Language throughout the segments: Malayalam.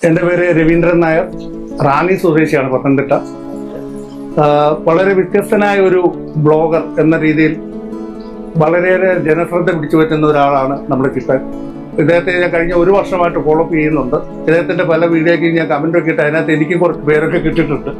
എൻ്റെ പേര് രവീന്ദ്രൻ നായർ, റാന്നി സ്വദേശിയാണ്, പത്തനംതിട്ട. വളരെ വ്യത്യസ്തനായ ഒരു ബ്ലോഗർ എന്ന രീതിയിൽ വളരെയേറെ ജനശ്രദ്ധ പിടിച്ചു പറ്റുന്ന ഒരാളാണ് നമ്മുടെ ചിപ്പൻ. ഇദ്ദേഹത്തെ ഞാൻ കഴിഞ്ഞ ഒരു വർഷമായിട്ട് ഫോളോ അപ്പ് ചെയ്യുന്നുണ്ട്. ഇദ്ദേഹത്തിന്റെ പല വീഡിയോയ്ക്ക് ഞാൻ കമന്റ് ഒക്കെ ഇട്ട് അതിനകത്ത് എനിക്ക് കുറച്ച് പേരൊക്കെ കിട്ടിയിട്ടുണ്ട്.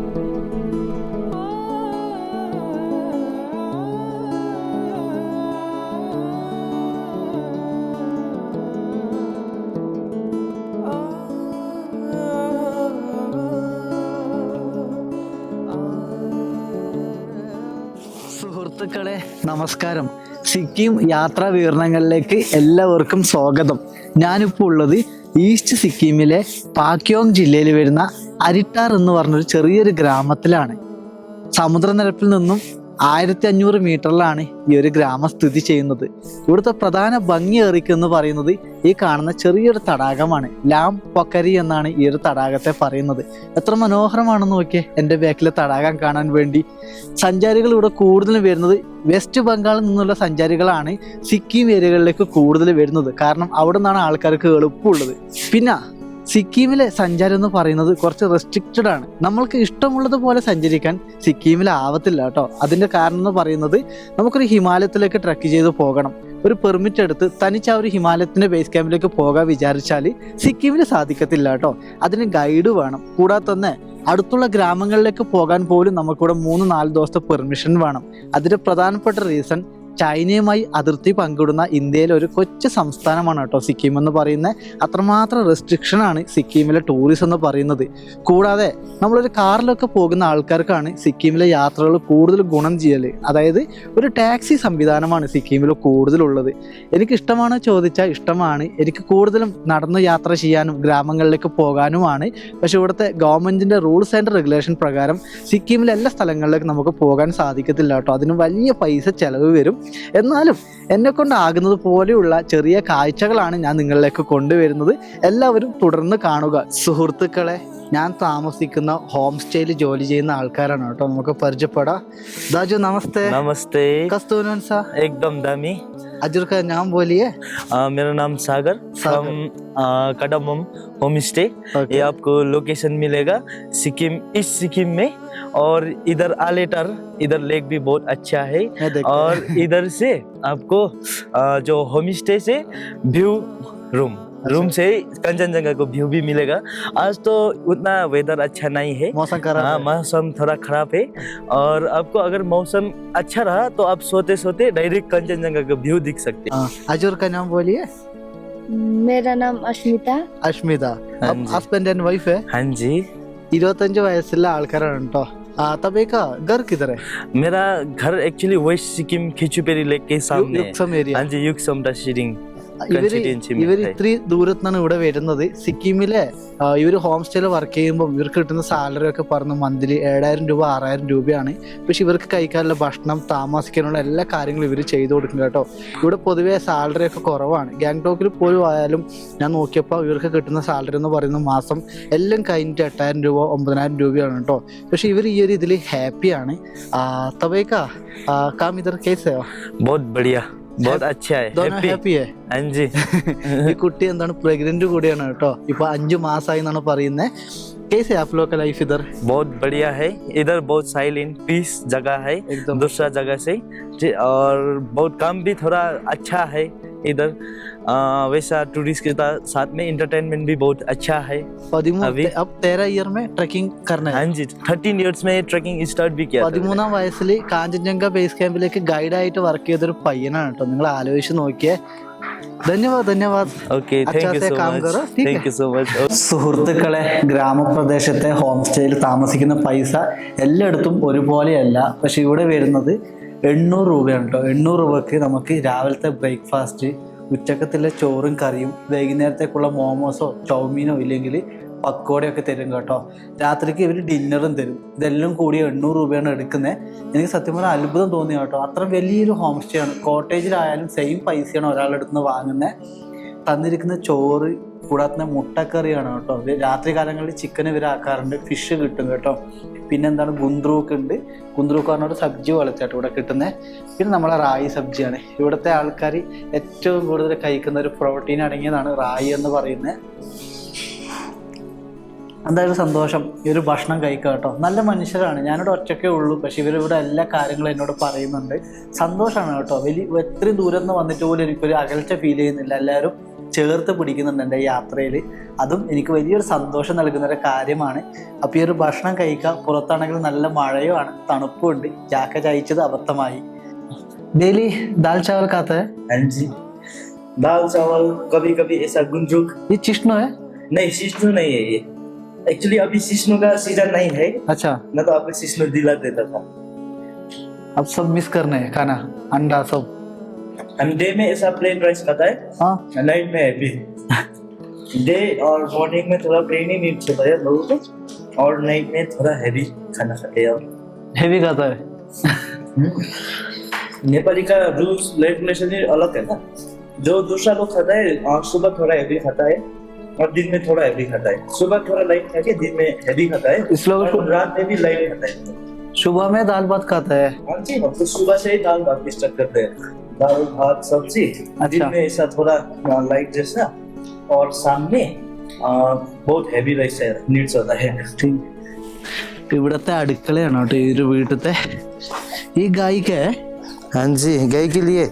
സുഹൃത്തുക്കളെ നമസ്കാരം. സിക്കിം യാത്രാ വിവരണങ്ങളിലേക്ക് എല്ലാവർക്കും സ്വാഗതം. ഞാനിപ്പോൾ ഉള്ളത് ഈസ്റ്റ് സിക്കിമിലെ പാക്യോങ് ജില്ലയിൽ വരുന്ന അരിട്ടാർ എന്ന് പറഞ്ഞൊരു ചെറിയൊരു ഗ്രാമത്തിലാണ്. സമുദ്രനിരപ്പിൽ നിന്നും 1500 മീറ്ററിലാണ് ഈ ഒരു ഗ്രാമം സ്ഥിതി ചെയ്യുന്നത്. ഇവിടുത്തെ പ്രധാന ഭംഗി എന്ന് പറയുന്നത് ഈ കാണുന്ന ചെറിയൊരു തടാകമാണ്. ലാം പൊക്കരി എന്നാണ് ഈ ഒരു തടാകത്തെ പറയുന്നത്. എത്ര മനോഹരമാണെന്ന് നോക്കിയേ എൻ്റെ ബാക്കിലെ തടാകം കാണാൻ വേണ്ടി. സഞ്ചാരികൾ ഇവിടെ കൂടുതലും വരുന്നത് വെസ്റ്റ് ബംഗാളിൽ നിന്നുള്ള സഞ്ചാരികളാണ് സിക്കിം ഏരിയകളിലേക്ക് കൂടുതൽ വരുന്നത്. കാരണം അവിടെ നിന്നാണ് ആൾക്കാർക്ക് എളുപ്പമുള്ളത്. പിന്നെ സിക്കിമിലെ സഞ്ചാരം എന്ന് പറയുന്നത് കുറച്ച് റെസ്ട്രിക്റ്റഡ് ആണ്. നമ്മൾക്ക് ഇഷ്ടമുള്ളതുപോലെ സഞ്ചരിക്കാൻ സിക്കിമിൽ ആവത്തില്ല കേട്ടോ. അതിൻ്റെ കാരണം എന്ന് പറയുന്നത് നമുക്കൊരു ഹിമാലയത്തിലേക്ക് ട്രക്ക് ചെയ്ത് പോകണം. ഒരു പെർമിറ്റ് എടുത്ത് തനിച്ച് ആ ഒരു ഹിമാലയത്തിൻ്റെ ബേസ് ക്യാമ്പിലേക്ക് പോകാൻ വിചാരിച്ചാൽ സിക്കിമിൽ സാധിക്കത്തില്ല കേട്ടോ. അതിന് ഗൈഡ് വേണം. കൂടാതെ തന്നെ അടുത്തുള്ള ഗ്രാമങ്ങളിലേക്ക് പോകാൻ പോലും നമുക്കിവിടെ 3-4 ദിവസത്തെ പെർമിഷൻ വേണം. അതിൻ്റെ പ്രധാനപ്പെട്ട റീസൺ ചൈനയുമായി അതിർത്തി പങ്കിടുന്ന ഇന്ത്യയിലെ ഒരു കൊച്ചു സംസ്ഥാനമാണ് കേട്ടോ സിക്കിം എന്ന് പറയുന്നത്. അത്രമാത്രം റെസ്ട്രിക്ഷൻ ആണ് സിക്കിമിലെ ടൂറിസം എന്ന് പറയുന്നത്. കൂടാതെ നമ്മളൊരു കാറിലൊക്കെ പോകുന്ന ആൾക്കാർക്കാണ് സിക്കിമിലെ യാത്രകൾ കൂടുതൽ ഗുണം ചെയ്യല്. അതായത് ഒരു ടാക്സി സംവിധാനമാണ് സിക്കിമിൽ കൂടുതലുള്ളത്. എനിക്ക് ഇഷ്ടമാണോ ചോദിച്ചാൽ ഇഷ്ടമാണ്. എനിക്ക് കൂടുതലും നടന്ന് യാത്ര ചെയ്യാനും ഗ്രാമങ്ങളിലേക്ക് പോകാനുമാണ്. പക്ഷെ ഇവിടുത്തെ ഗവൺമെൻറ്റിൻ്റെ റൂൾസ് ആൻഡ് റെഗുലേഷൻ പ്രകാരം സിക്കിമിലെ എല്ലാ സ്ഥലങ്ങളിലേക്ക് നമുക്ക് പോകാൻ സാധിക്കത്തില്ല കേട്ടോ. അതിന് വലിയ പൈസ ചിലവ് വരും. എന്നാലും എന്നെ കൊണ്ടാകുന്നത് പോലെയുള്ള ചെറിയ കാഴ്ചകളാണ് ഞാൻ നിങ്ങളിലേക്ക് കൊണ്ടുവരുന്നത്. എല്ലാവരും തുടർന്ന് കാണുക. സുഹൃത്തുക്കളെ, ഞാൻ താമസിക്കുന്ന ഹോം സ്റ്റേയിൽ ജോലി ചെയ്യുന്ന ആൾക്കാരാണ് കേട്ടോ. നമുക്ക് പരിചയപ്പെടാം. दाजू नमस्ते. नमस्ते. कस्तूरन सा एकदम दामी. अजूर का नाम बोलिए. मेरा नाम सागर फ्रॉम कडामम होम स्टे. ये आपको लोकेशन मिलेगा सिक्किम, ईस्ट सिक्किम में. और इधर आलेटर, इधर लेक भी बहुत अच्छा है. और इधर से आपको जो होम स्टे से व्यू रूम से कंचनजंगा को व्यू भी मिलेगा. आज तो उतना वेदर अच्छा नहीं है, मौसम खराब है. मौसम थोड़ा खराब है. और आपको अगर मौसम अच्छा रहा तो आप सोते सोते डायरेक्ट कंचनजंगा का व्यू दिख सकते हैं. अजूर का नाम बोलिए. मेरा नाम Ashmita. Ashmita husband and wife है. हाँ जी. 25 വയസ്സുള്ള ആൾക്കാരാണ് കേട്ടോ. तब एक घर किधर है? मेरा घर एक्चुअली वेस्ट सिक्किम खिचुपेरी लेक के सामने है. युक्सम एरिया. हाँ जी, युक्सम शीडिंग. ഇവർ ഇത്രയും ദൂരത്ത് നിന്നാണ് ഇവിടെ വരുന്നത്. സിക്കിമിലെ ഇവർ ഹോം സ്റ്റേയിൽ വർക്ക് ചെയ്യുമ്പോൾ ഇവർക്ക് കിട്ടുന്ന സാലറി ഒക്കെ പറഞ്ഞ് മന്ത്ലി 7000 രൂപ 6000 രൂപയാണ്. പക്ഷെ ഇവർക്ക് കഴിക്കാനുള്ള ഭക്ഷണം, താമസിക്കാനുള്ള എല്ലാ കാര്യങ്ങളും ഇവർ ചെയ്തു കൊടുക്കും കേട്ടോ. ഇവിടെ പൊതുവേ സാലറി ഒക്കെ കുറവാണ്. ഗാങ്ടോക്കിൽ പോലും ആയാലും ഞാൻ നോക്കിയപ്പോൾ ഇവർക്ക് കിട്ടുന്ന സാലറി എന്ന് പറയുന്ന മാസം എല്ലാം കഴിഞ്ഞിട്ട് 8000 രൂപ 9000 രൂപയാണ് കേട്ടോ. പക്ഷെ ഇവർ ഈ ഒരു ഇതിൽ ഹാപ്പിയാണ്. തബേക്കാ കാം ഇധർ കേസ് बहुत बढ़िया, बहुत अच्छा है. ഹാപ്പി है. हाँ जी. ഈ കുട്ടി എന്താണ് പ്രഗ്നന്റ് കൂടിയാണ് കേട്ടോ. ഇപ്പൊ 5 മാസമായി എന്നാണ് പറയുന്നത്. कैसे आप लोग का लाइफ इधर? बहुत बढ़िया है. इधर बहुत साइलेंट पीस जगह है दूसरा जगह से. और बहुत काम भी थोड़ा अच्छा है इधर. वैसा टूरिस्ट के साथ में एंटरटेनमेंट भी बहुत अच्छा है. अभी अब 13 ईयर में ट्रैकिंग करना है. हाँ जी, 13 इयर्स में ट्रैकिंग स्टार्ट भी किया. 13ാം വയസ്സിൽ കാഞ്ചൻജംഗ ബേസ് ക്യാമ്പിലേക്ക് ഗൈഡായിട്ട് വർക്ക് ചെയ്തൊരു പയ്യനാണ് കേട്ടോ. നിങ്ങൾ ആലോചിച്ച് നോക്കിയേ. ധന്യവാദ്. Okay, thank you so much. സുഹൃത്തുക്കളെ, ഗ്രാമപ്രദേശത്തെ ഹോം സ്റ്റേയിൽ താമസിക്കുന്ന പൈസ എല്ലായിടത്തും ഒരുപോലെയല്ല. പക്ഷെ ഇവിടെ വരുന്നത് 800 രൂപയാണ് കേട്ടോ. 800 രൂപയ്ക്ക് നമുക്ക് രാവിലത്തെ ബ്രേക്ക്ഫാസ്റ്റ്, ഉച്ചക്കത്തിലെ ചോറും കറിയും, വൈകുന്നേരത്തേക്കുള്ള മോമോസോ ചൗമീനോ ഇല്ലെങ്കിൽ പക്കോടയൊക്കെ തരും കേട്ടോ. രാത്രിക്ക് ഇവർ ഡിന്നറും തരും. ഇതെല്ലാം കൂടി 800 രൂപയാണ് എടുക്കുന്നത്. എനിക്ക് സത്യം പറഞ്ഞാൽ അത്ഭുതം തോന്നി കേട്ടോ. അത്ര വലിയൊരു ഹോം സ്റ്റേ ആണ്. കോട്ടേജിലായാലും സെയിം പൈസയാണ് ഒരാളുടെ അടുത്ത് നിന്ന് വാങ്ങുന്നത്. തന്നിരിക്കുന്ന ചോറ് കൂടാത്ത മുട്ടക്കറിയാണ് കേട്ടോ. രാത്രി കാലങ്ങളിൽ ചിക്കൻ ഇവരാക്കാറുണ്ട്. ഫിഷ് കിട്ടും കേട്ടോ. പിന്നെന്താണ് ഗുന്ദ്രൂക്ക് ഉണ്ട്. ഗുന്ദ്രൂക്ക് പറഞ്ഞൊരു സബ്ജി പോലത്തെയാട്ടോ ഇവിടെ കിട്ടുന്നത്. പിന്നെ നമ്മളെ റായി സബ്ജിയാണ്. ഇവിടുത്തെ ആൾക്കാർ ഏറ്റവും കൂടുതൽ കഴിക്കുന്ന ഒരു പ്രോട്ടീൻ അടങ്ങിയതാണ് റായി എന്ന് പറയുന്നത്. എന്തായാലും സന്തോഷം ഈ ഒരു ഭക്ഷണം കഴിക്കുക കേട്ടോ. നല്ല മനുഷ്യരാണ്. ഞാനിവിടെ ഒറ്റയ്ക്കേ ഉള്ളൂ, പക്ഷെ ഇവരിവിടെ എല്ലാ കാര്യങ്ങളും എന്നോട് പറയുന്നുണ്ട്. സന്തോഷമാണ് കേട്ടോ. എത്രയും ദൂരം നിന്ന് വന്നിട്ട് പോലും എനിക്കൊരു അകൽച്ച ഫീൽ ചെയ്യുന്നില്ല. എല്ലാവരും ചേർത്ത് പിടിക്കുന്നുണ്ട് എൻ്റെ യാത്രയിൽ. അതും എനിക്ക് വലിയൊരു സന്തോഷം നൽകുന്ന ഒരു കാര്യമാണ്. അപ്പോൾ ഈ ഒരു ഭക്ഷണം കഴിക്കുക. പുറത്താണെങ്കിൽ നല്ല മഴയുമാണ്, തണുപ്പുണ്ട്. ജാക്കറ്റ് അയച്ചത് അബദ്ധമായി. डेली दाल चावल खाता है? हाँ जी, दाल चावल, कभी कभी ऐसा गुंजुक। ये चिश्नो है? नहीं, शिष्णु नहीं है ये। एक्चुअली अभी शिष्णु का सीजन नहीं है, अच्छा, न तो आपको शिष्णु दिला देता था। अब सब मिस करने हैं खाना, अंडा सब। हम डे में ऐसा प्लेन राइस खाता है, हाँ, नाइट में भी। डे और मॉर्निंग में थोड़ा प्लेन ही मीट होता है लोगों को, और नाइट में थोड़ा हैवी खाना खाते हैं। हेवी खाता है। नेपाली का रूल्स रेगुलेशन ही अलग है ना। जो दूसरा लोग खाता है सुबह थोड़ा हैवी खाता है और दिन में थोड़ा हैवी खाता है। सुबह थोड़ा लाइट खा के दिन में हैवी खाता है, इस लोग और रात में भी लाइट खाता है। सुबह में दाल भात खाता है। हाँ जी, हम तो सुबह से ही दाल भात स्टार्ट करते हैं। दाल भात सब्जी, दिन में ऐसा थोड़ा लाइट जैसा, और शाम में बहुत हैवी राइस नीड्स होता है। ഇവിടത്തെ അടുക്കളയാണ് കേട്ടോ ഈ ഒരു വീട്ടിലത്തെ. ഈ ഗായിക്ക് हाँ जी, गाय के लिए।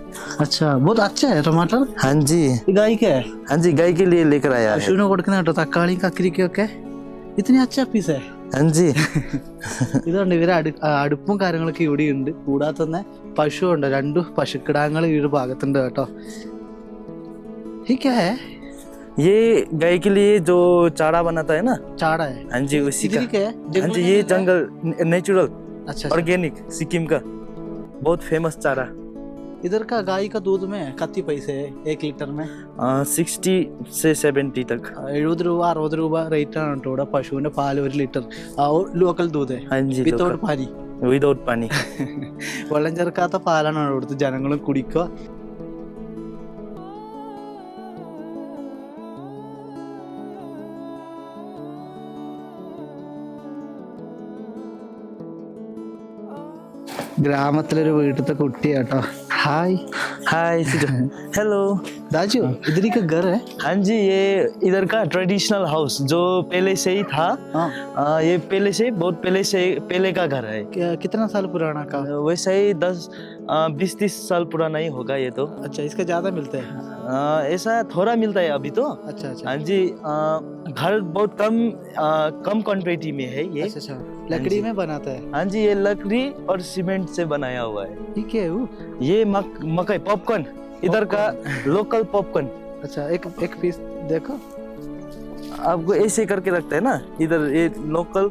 अच्छा, बहुत अच्छा है टमाटर. हाँ जी, ഈ ഗായിക്ക് हाँ जी, गाय के लिए लेकर आया है। പശുവിനെ കൊടുക്കുന്ന കേട്ടോ തക്കാളിയും കക്കിരിക്കും ഒക്കെ. ഇത്തിരി അച്ഛ പീസേ. हाँ जी। ഇതുകൊണ്ട് ഇവരെ അടുപ്പും കാര്യങ്ങളൊക്കെ ഇവിടെ ഉണ്ട്. കൂടാതെ തന്നെ പശു ഉണ്ട്, 2 പശുക്കിടാങ്ങൾ ഈ ഒരു ഭാഗത്തുണ്ട് കേട്ടോ. ठीक है, ये गाय के लिए जो चारा बनाता है ना। चारा है? हाँ जी, उसी का। इधर क्या है? हाँ जी, ये जंगल नेचुरल अच्छा, ऑर्गेनिक सिक्किम का बहुत फेमस चारा। इधर का गाय का दूध में कितने पैसे है 1 लीटर में? 60 से 70 तक। 70 രൂപ 60 രൂപ റേറ്റ് ആണ് കേട്ടോ ഇവിടെ പശുവിന്റെ പാല് 1 ലിറ്റർ. ലോക്കൽ ദൂത് हाँ जी, വിത്തൗട്ട് പാനി, विदाउट पानी। വെള്ളം ചേർക്കാത്ത പാലാണ് ഇവിടുത്തെ ജനങ്ങളും കുടിക്കുക. ഗ്രാമത്തിലൊരു വീട്ടിലത്തെ കുട്ടിയാട്ടോ. ഹായ്. हाय, हेलो। दाजू, इधर ही का घर है? हाँ जी, ये इधर का ट्रेडिशनल हाउस जो पहले से ही था। हाँ. ये पहले से बहुत पहले का घर है। कितना साल पुराना का? वैसे ही 20-30 साल पुराना ही होगा ये तो। अच्छा, इसका ज्यादा मिलता है? ऐसा थोड़ा मिलता है अभी तो। अच्छा अच्छा. हाँ जी, घर बहुत कम क्वांटिटी में है ये। अच्छा अच्छा, लकड़ी में बनाता है? हाँ जी, ये लकड़ी और सीमेंट से बनाया हुआ है। ठीक है. वो ये मकई पॉपकॉर्न, इधर का लोकल पॉपकॉर्न। अच्छा, एक पीस देखो. आपको ऐसे करके रखते हैं ना, इधर ये लोकल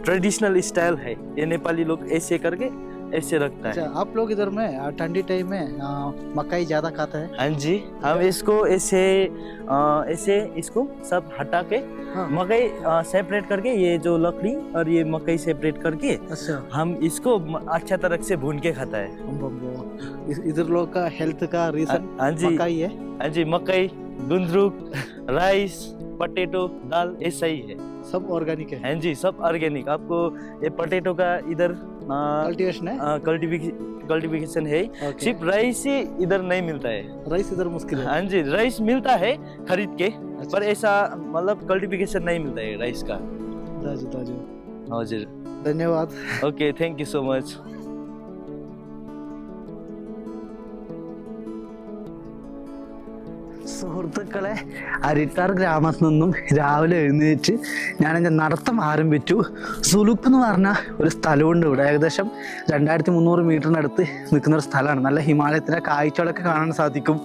ट्रेडिशनल स्टाइल है। ये नेपाली लोग ऐसे करके ऐसे रखता है। अच्छा, आप लोग इधर में ठंडी टाइम में मकई ज्यादा खाता है? हाँ जी, हम इसको ऐसे इसको सब हटा के हाँ. मकई सेपरेट करके, ये जो लकड़ी और ये मकई सेपरेट करके अच्छा, हम इसको अच्छा तरह से भून के खाता है। इधर लोग का हेल्थ का रीजन हाँ जी, मकई है. हाँ जी, मकई, गुंदरुक, राइस, पोटैटो, दाल, ऐसा ही है। सब ऑर्गेनिक है? हाँ जी, सब ऑर्गेनिक। आपको ये पोटैटो का इधर कल्टीवेशन है? कल्टीवेशन है। Okay. सिर्फ राइस ही इधर नहीं मिलता है। राइस इधर मुश्किल है? हाँ जी, राइस मिलता है खरीद के, अच्छा. पर ऐसा मतलब कल्टीवेशन नहीं मिलता है राइस का। दाजू दाजू, हाँ जी, धन्यवाद. Okay, thank you so much. സുഹൃത്തുക്കളെ, അരിട്ടാർ ഗ്രാമത്തിൽ നിന്നും രാവിലെ എഴുന്നേറ്റ് ഞാൻ എൻ്റെ നടത്തം ആരംഭിച്ചു. സുലുക്ക് എന്ന് പറഞ്ഞ ഒരു സ്ഥലമുണ്ട് ഇവിടെ. ഏകദേശം 2300 മീറ്ററിനടുത്ത് നിൽക്കുന്ന ഒരു സ്ഥലമാണ്. നല്ല ഹിമാലയത്തിലെ കാഴ്ചകളൊക്കെ കാണാൻ സാധിക്കും.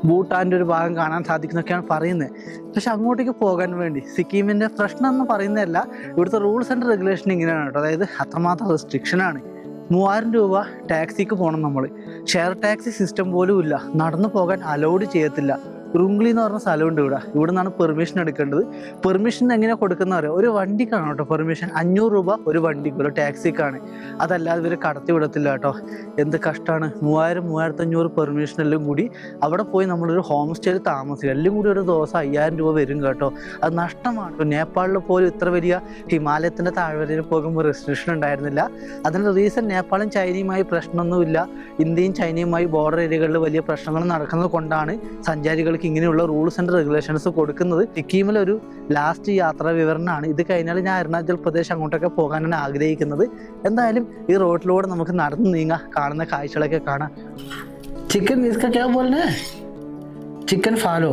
ഭൂട്ടാൻ്റെ ഒരു ഭാഗം കാണാൻ സാധിക്കുന്നൊക്കെയാണ് പറയുന്നത്. പക്ഷെ അങ്ങോട്ടേക്ക് പോകാൻ വേണ്ടി സിക്കിമിൻ്റെ പ്രശ്നം എന്ന് പറയുന്നതല്ല, ഇവിടുത്തെ റൂൾസ് ആൻഡ് റെഗുലേഷൻ ഇങ്ങനെയാണ് കേട്ടോ. അതായത് അത്രമാത്രം റെസ്ട്രിക്ഷനാണ്. 3000 രൂപ ടാക്സിക്ക് പോകണം നമ്മൾ. ഷെയർ ടാക്സി സിസ്റ്റം പോലും ഇല്ല. നടന്നു പോകാൻ അലൗഡ് ചെയ്യത്തില്ല. റുംഗ്ലി എന്ന് പറഞ്ഞ സ്ഥലമുണ്ട് ഇവിടെ നിന്നാണ് പെർമിഷൻ എടുക്കേണ്ടത്. പെർമിഷൻ എങ്ങനെയാണ് കൊടുക്കുന്നവരോ, ഒരു വണ്ടിക്കാണ് കേട്ടോ പെർമിഷൻ. 500 രൂപ ഒരു വണ്ടിക്ക്, ഒരു ടാക്സിക്കാണ്. അതല്ലാതെ ഇവർ കടത്തി വിടത്തില്ല കേട്ടോ. എന്ത് കഷ്ടമാണ്. 3000-3500 പെർമിഷൻ എല്ലാം കൂടി അവിടെ പോയി നമ്മളൊരു ഹോം സ്റ്റേയിൽ താമസിക്കുക. എല്ലാം കൂടി ഒരു ദിവസം 5000 രൂപ വരും കേട്ടോ. അത് നഷ്ടമാണ്. ഇപ്പോൾ നേപ്പാളിൽ പോലും ഇത്ര വലിയ ഹിമാലയത്തിൻ്റെ താഴ്വരയിൽ പോകുമ്പോൾ റെസ്ട്രിക്ഷൻ ഉണ്ടായിരുന്നില്ല. അതിന് റീസൺ നേപ്പാളും ചൈനയുമായി പ്രശ്നമൊന്നുമില്ല. ഇന്ത്യയും ചൈനയുമായി ബോർഡർ ഏരിയകളിൽ വലിയ പ്രശ്നങ്ങൾ നടക്കുന്നത് കൊണ്ടാണ് സഞ്ചാരികൾക്ക് നിങ്ങൾക്ക് ഇങ്ങനെയുള്ള റൂൾസ് ആൻഡ് റെഗുലേഷൻസ് കൊടുക്കുന്നത്. സിക്കിമിലെ ഒരു ലാസ്റ്റ് യാത്രാ വിവരണമാണ്. ഇത് കഴിഞ്ഞാൽ ഞാൻ അരുണാചൽ പ്രദേശ് അങ്ങോട്ടൊക്കെ പോകാനാണ് ആഗ്രഹിക്കുന്നത്. എന്തായാലും ഈ റോഡിലൂടെ നമുക്ക് നടന്നു നീങ്ങാം, കാണുന്ന കാഴ്ചകളൊക്കെ കാണാം. ചിക്കൻ इसका क्या बोलना है? Chicken fallow,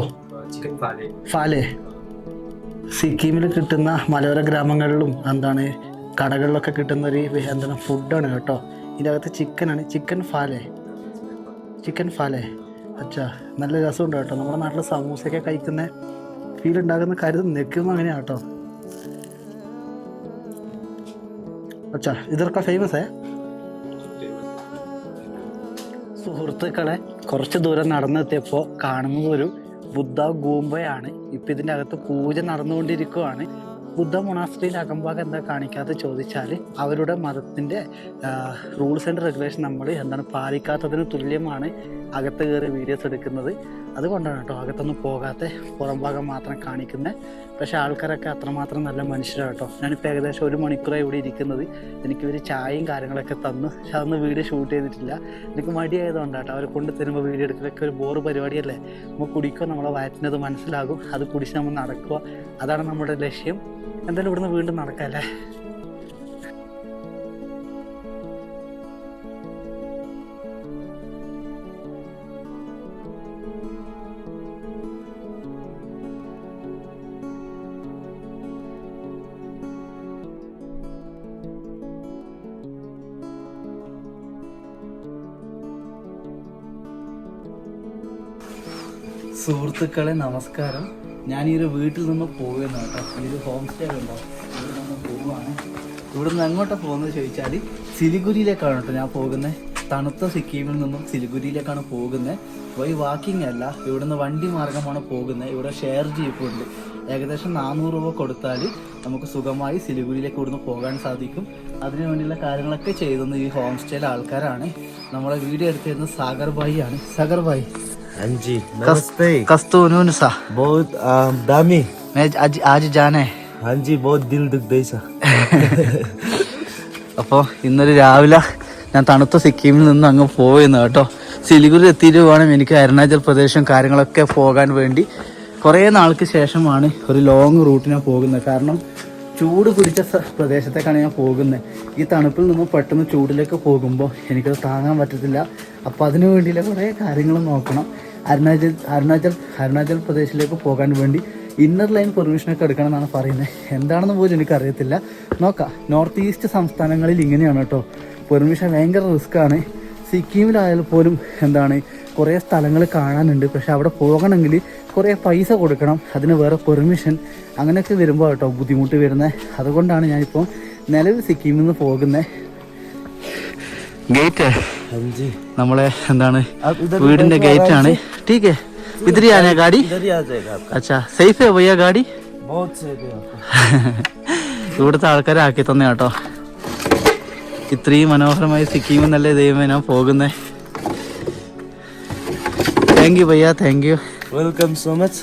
ഫാലേ. സിക്കിമിൽ കിട്ടുന്ന മലയോര ഗ്രാമങ്ങളിലും എന്താണ് കടകളിലൊക്കെ കിട്ടുന്ന ഒരു എന്താണ് ഫുഡാണ് കേട്ടോ. ഇതിനകത്ത് ചിക്കനാണ്, ചിക്കൻ ഫാലേ, ചിക്കൻ ഫാലേ. അച്ഛാ നല്ല രസമുണ്ട് കേട്ടോ. നമ്മുടെ നാട്ടിൽ സമൂസയൊക്കെ കഴിക്കുന്ന ഫീൽ ഉണ്ടാകുന്ന കാര്യം നിൽക്കുമ്പോൾ അങ്ങനെയാണ് കേട്ടോ. അച്ഛാ ഇതൊക്കെ ഫേമസ് ഏ. സുഹൃത്തുക്കളെ, കുറച്ച് ദൂരം നടന്നെത്തിയപ്പോൾ കാണുന്നത് ഒരു ബുദ്ധ ഗൂംബയാണ്. ഇപ്പം ഇതിൻ്റെ അകത്ത് പൂജ നടന്നുകൊണ്ടിരിക്കുകയാണ്. ബുദ്ധ മൊണാസ്ട്രിയിൽ അകമ്പാകം എന്താ കാണിക്കാതെ ചോദിച്ചാൽ അവരുടെ മതത്തിൻ്റെ റൂൾസ് ആൻഡ് റെഗുലേഷൻ നമ്മൾ എന്താണ് പാലിക്കാത്തതിന് തുല്യമാണ് അകത്ത് കയറി വീഡിയോസ് എടുക്കുന്നത്. അതുകൊണ്ടാണ് കേട്ടോ അകത്തൊന്നും പോകാത്ത, പുറം ഭാഗം മാത്രം കാണിക്കുന്നത്. പക്ഷേ ആൾക്കാരൊക്കെ അത്രമാത്രം നല്ല മനുഷ്യരാണ് കേട്ടോ. ഞാനിപ്പോൾ ഏകദേശം 1 മണിക്കൂറായി ഇവിടെ ഇരിക്കുന്നത്. എനിക്കിവർ ചായയും കാര്യങ്ങളൊക്കെ തന്നു. പക്ഷെ അതൊന്നും വീഡിയോ ഷൂട്ട് ചെയ്തിട്ടില്ല. എനിക്ക് മടിയായതുകൊണ്ട് കേട്ടോ. അവർ കൊണ്ട് തരുമ്പോൾ വീഡിയോ എടുക്കലൊക്കെ ഒരു ബോറ് പരിപാടിയല്ലേ. നമ്മൾ കുടിക്കുക, നമ്മളെ വയറ്റിനത് മനസ്സിലാകും, അത് കുടിച്ച് നമ്മൾ നടക്കുക, അതാണ് നമ്മുടെ ലക്ഷ്യം. എന്തായാലും ഇവിടുന്ന് വീണ്ടും നടക്കാമല്ലേ. സുഹൃത്തുക്കളെ നമസ്കാരം. ഞാൻ ഈ ഒരു വീട്ടിൽ നിന്ന് പോകുന്നു കേട്ടോ. ഈ ഒരു ഹോം സ്റ്റേ ഉണ്ടോ, ഇവിടെ നിന്ന് പോവുകയാണ്. ഇവിടെ നിന്ന് എങ്ങോട്ടാണ് പോകുന്നത് ചോദിച്ചാൽ സിലിഗുരിയിലേക്കാണ് കേട്ടോ ഞാൻ പോകുന്നത്. തണുത്ത സിക്കിമിൽ നിന്നും സിലിഗുരിയിലേക്കാണ് പോകുന്നത്. വഴി വാക്കിംഗ് അല്ല, ഇവിടുന്ന് വണ്ടി മാർഗമാണ് പോകുന്നത്. ഇവിടെ ഷെയർ ജീപ്പുണ്ട്. ഏകദേശം 400 രൂപ കൊടുത്താൽ നമുക്ക് സുഖമായി സിലിഗുരിയിലേക്ക് ഇവിടുന്ന് പോകാൻ സാധിക്കും. അതിനു വേണ്ടിയുള്ള കാര്യങ്ങളൊക്കെ ചെയ്തുന്നത് ഈ ഹോം സ്റ്റേയിലെ ആൾക്കാരാണ്. നമ്മളെ വീഡിയോ എടുത്തിരുന്നത് സാഗർ ഭായി ആണ്. സാഗർ ഭായി हाँ जी नमस्ते। कस्तून सा बहुत दामी। मैं आज जाने। हाँ जी बहुत दिल दुख दे सा। അപ്പോൾ ഇന്നൊരു രാവിലെ ഞാൻ തണുത്ത സിക്കിമിൽ നിന്ന് അങ്ങ് പോയെന്ന് കേട്ടോ. സിലിഗുരി എത്തിയിട്ട് വേണം എനിക്ക് അരുണാചൽ പ്രദേശും കാര്യങ്ങളൊക്കെ പോകാൻ വേണ്ടി. കുറേ നാൾക്ക് ശേഷമാണ് ഒരു ലോങ് റൂട്ടിനാണ് പോകുന്നത്. കാരണം ചൂട് പിടിച്ച പ്രദേശത്തേക്കാണ് ഞാൻ പോകുന്നത്. ഈ തണുപ്പിൽ നിന്നും പെട്ടെന്ന് ചൂടിലേക്ക് പോകുമ്പോൾ എനിക്കത് താങ്ങാൻ പറ്റത്തില്ല. അപ്പോൾ അതിനു വേണ്ടിയുള്ള കുറേ കാര്യങ്ങൾ നോക്കണം. അരുണാചൽ പ്രദേശിലേക്ക് പോകാൻ വേണ്ടി ഇന്നർ ലൈൻ പെർമിഷനൊക്കെ എടുക്കണം എന്നാണ് പറയുന്നത്. എന്താണെന്ന് പോലും എനിക്കറിയത്തില്ല. നോക്കാം. നോർത്ത് ഈസ്റ്റ് സംസ്ഥാനങ്ങളിൽ ഇങ്ങനെയാണ് കേട്ടോ. പെർമിഷൻ ഭയങ്കര റിസ്ക്കാണ്. സിക്കിമിലായാലും പോലും എന്താണ് കുറേ സ്ഥലങ്ങൾ കാണാനുണ്ട്. പക്ഷെ അവിടെ പോകണമെങ്കിൽ കുറേ പൈസ കൊടുക്കണം, അതിന് വേറെ പെർമിഷൻ, അങ്ങനെയൊക്കെ വരുമ്പോൾ കേട്ടോ ബുദ്ധിമുട്ട് വരുന്നത്. അതുകൊണ്ടാണ് ഞാനിപ്പോൾ നിലവിൽ സിക്കിമിൽ നിന്ന് പോകുന്നത്. ഗേറ്റ് നമ്മളെ എന്താണ് വീടിന്റെ ഗേറ്റ് ആണ്. ठीक है इधर ही आना है गाड़ी? इधर ही आ जाएगा आपका। अच्छा സേഫ് है भैया गाड़ी? बहुत सेफ है आपका। ഇവിടുത്തെ ആൾക്കാരെ ആക്കി തന്നെ കേട്ടോ. ഇത്രയും മനോഹരമായി സിക്കിമിൽ നല്ല ദൈവമേ ഞാൻ പോകുന്നേ. താങ്ക് യു ഭയ്യ, thank you. Welcome so much.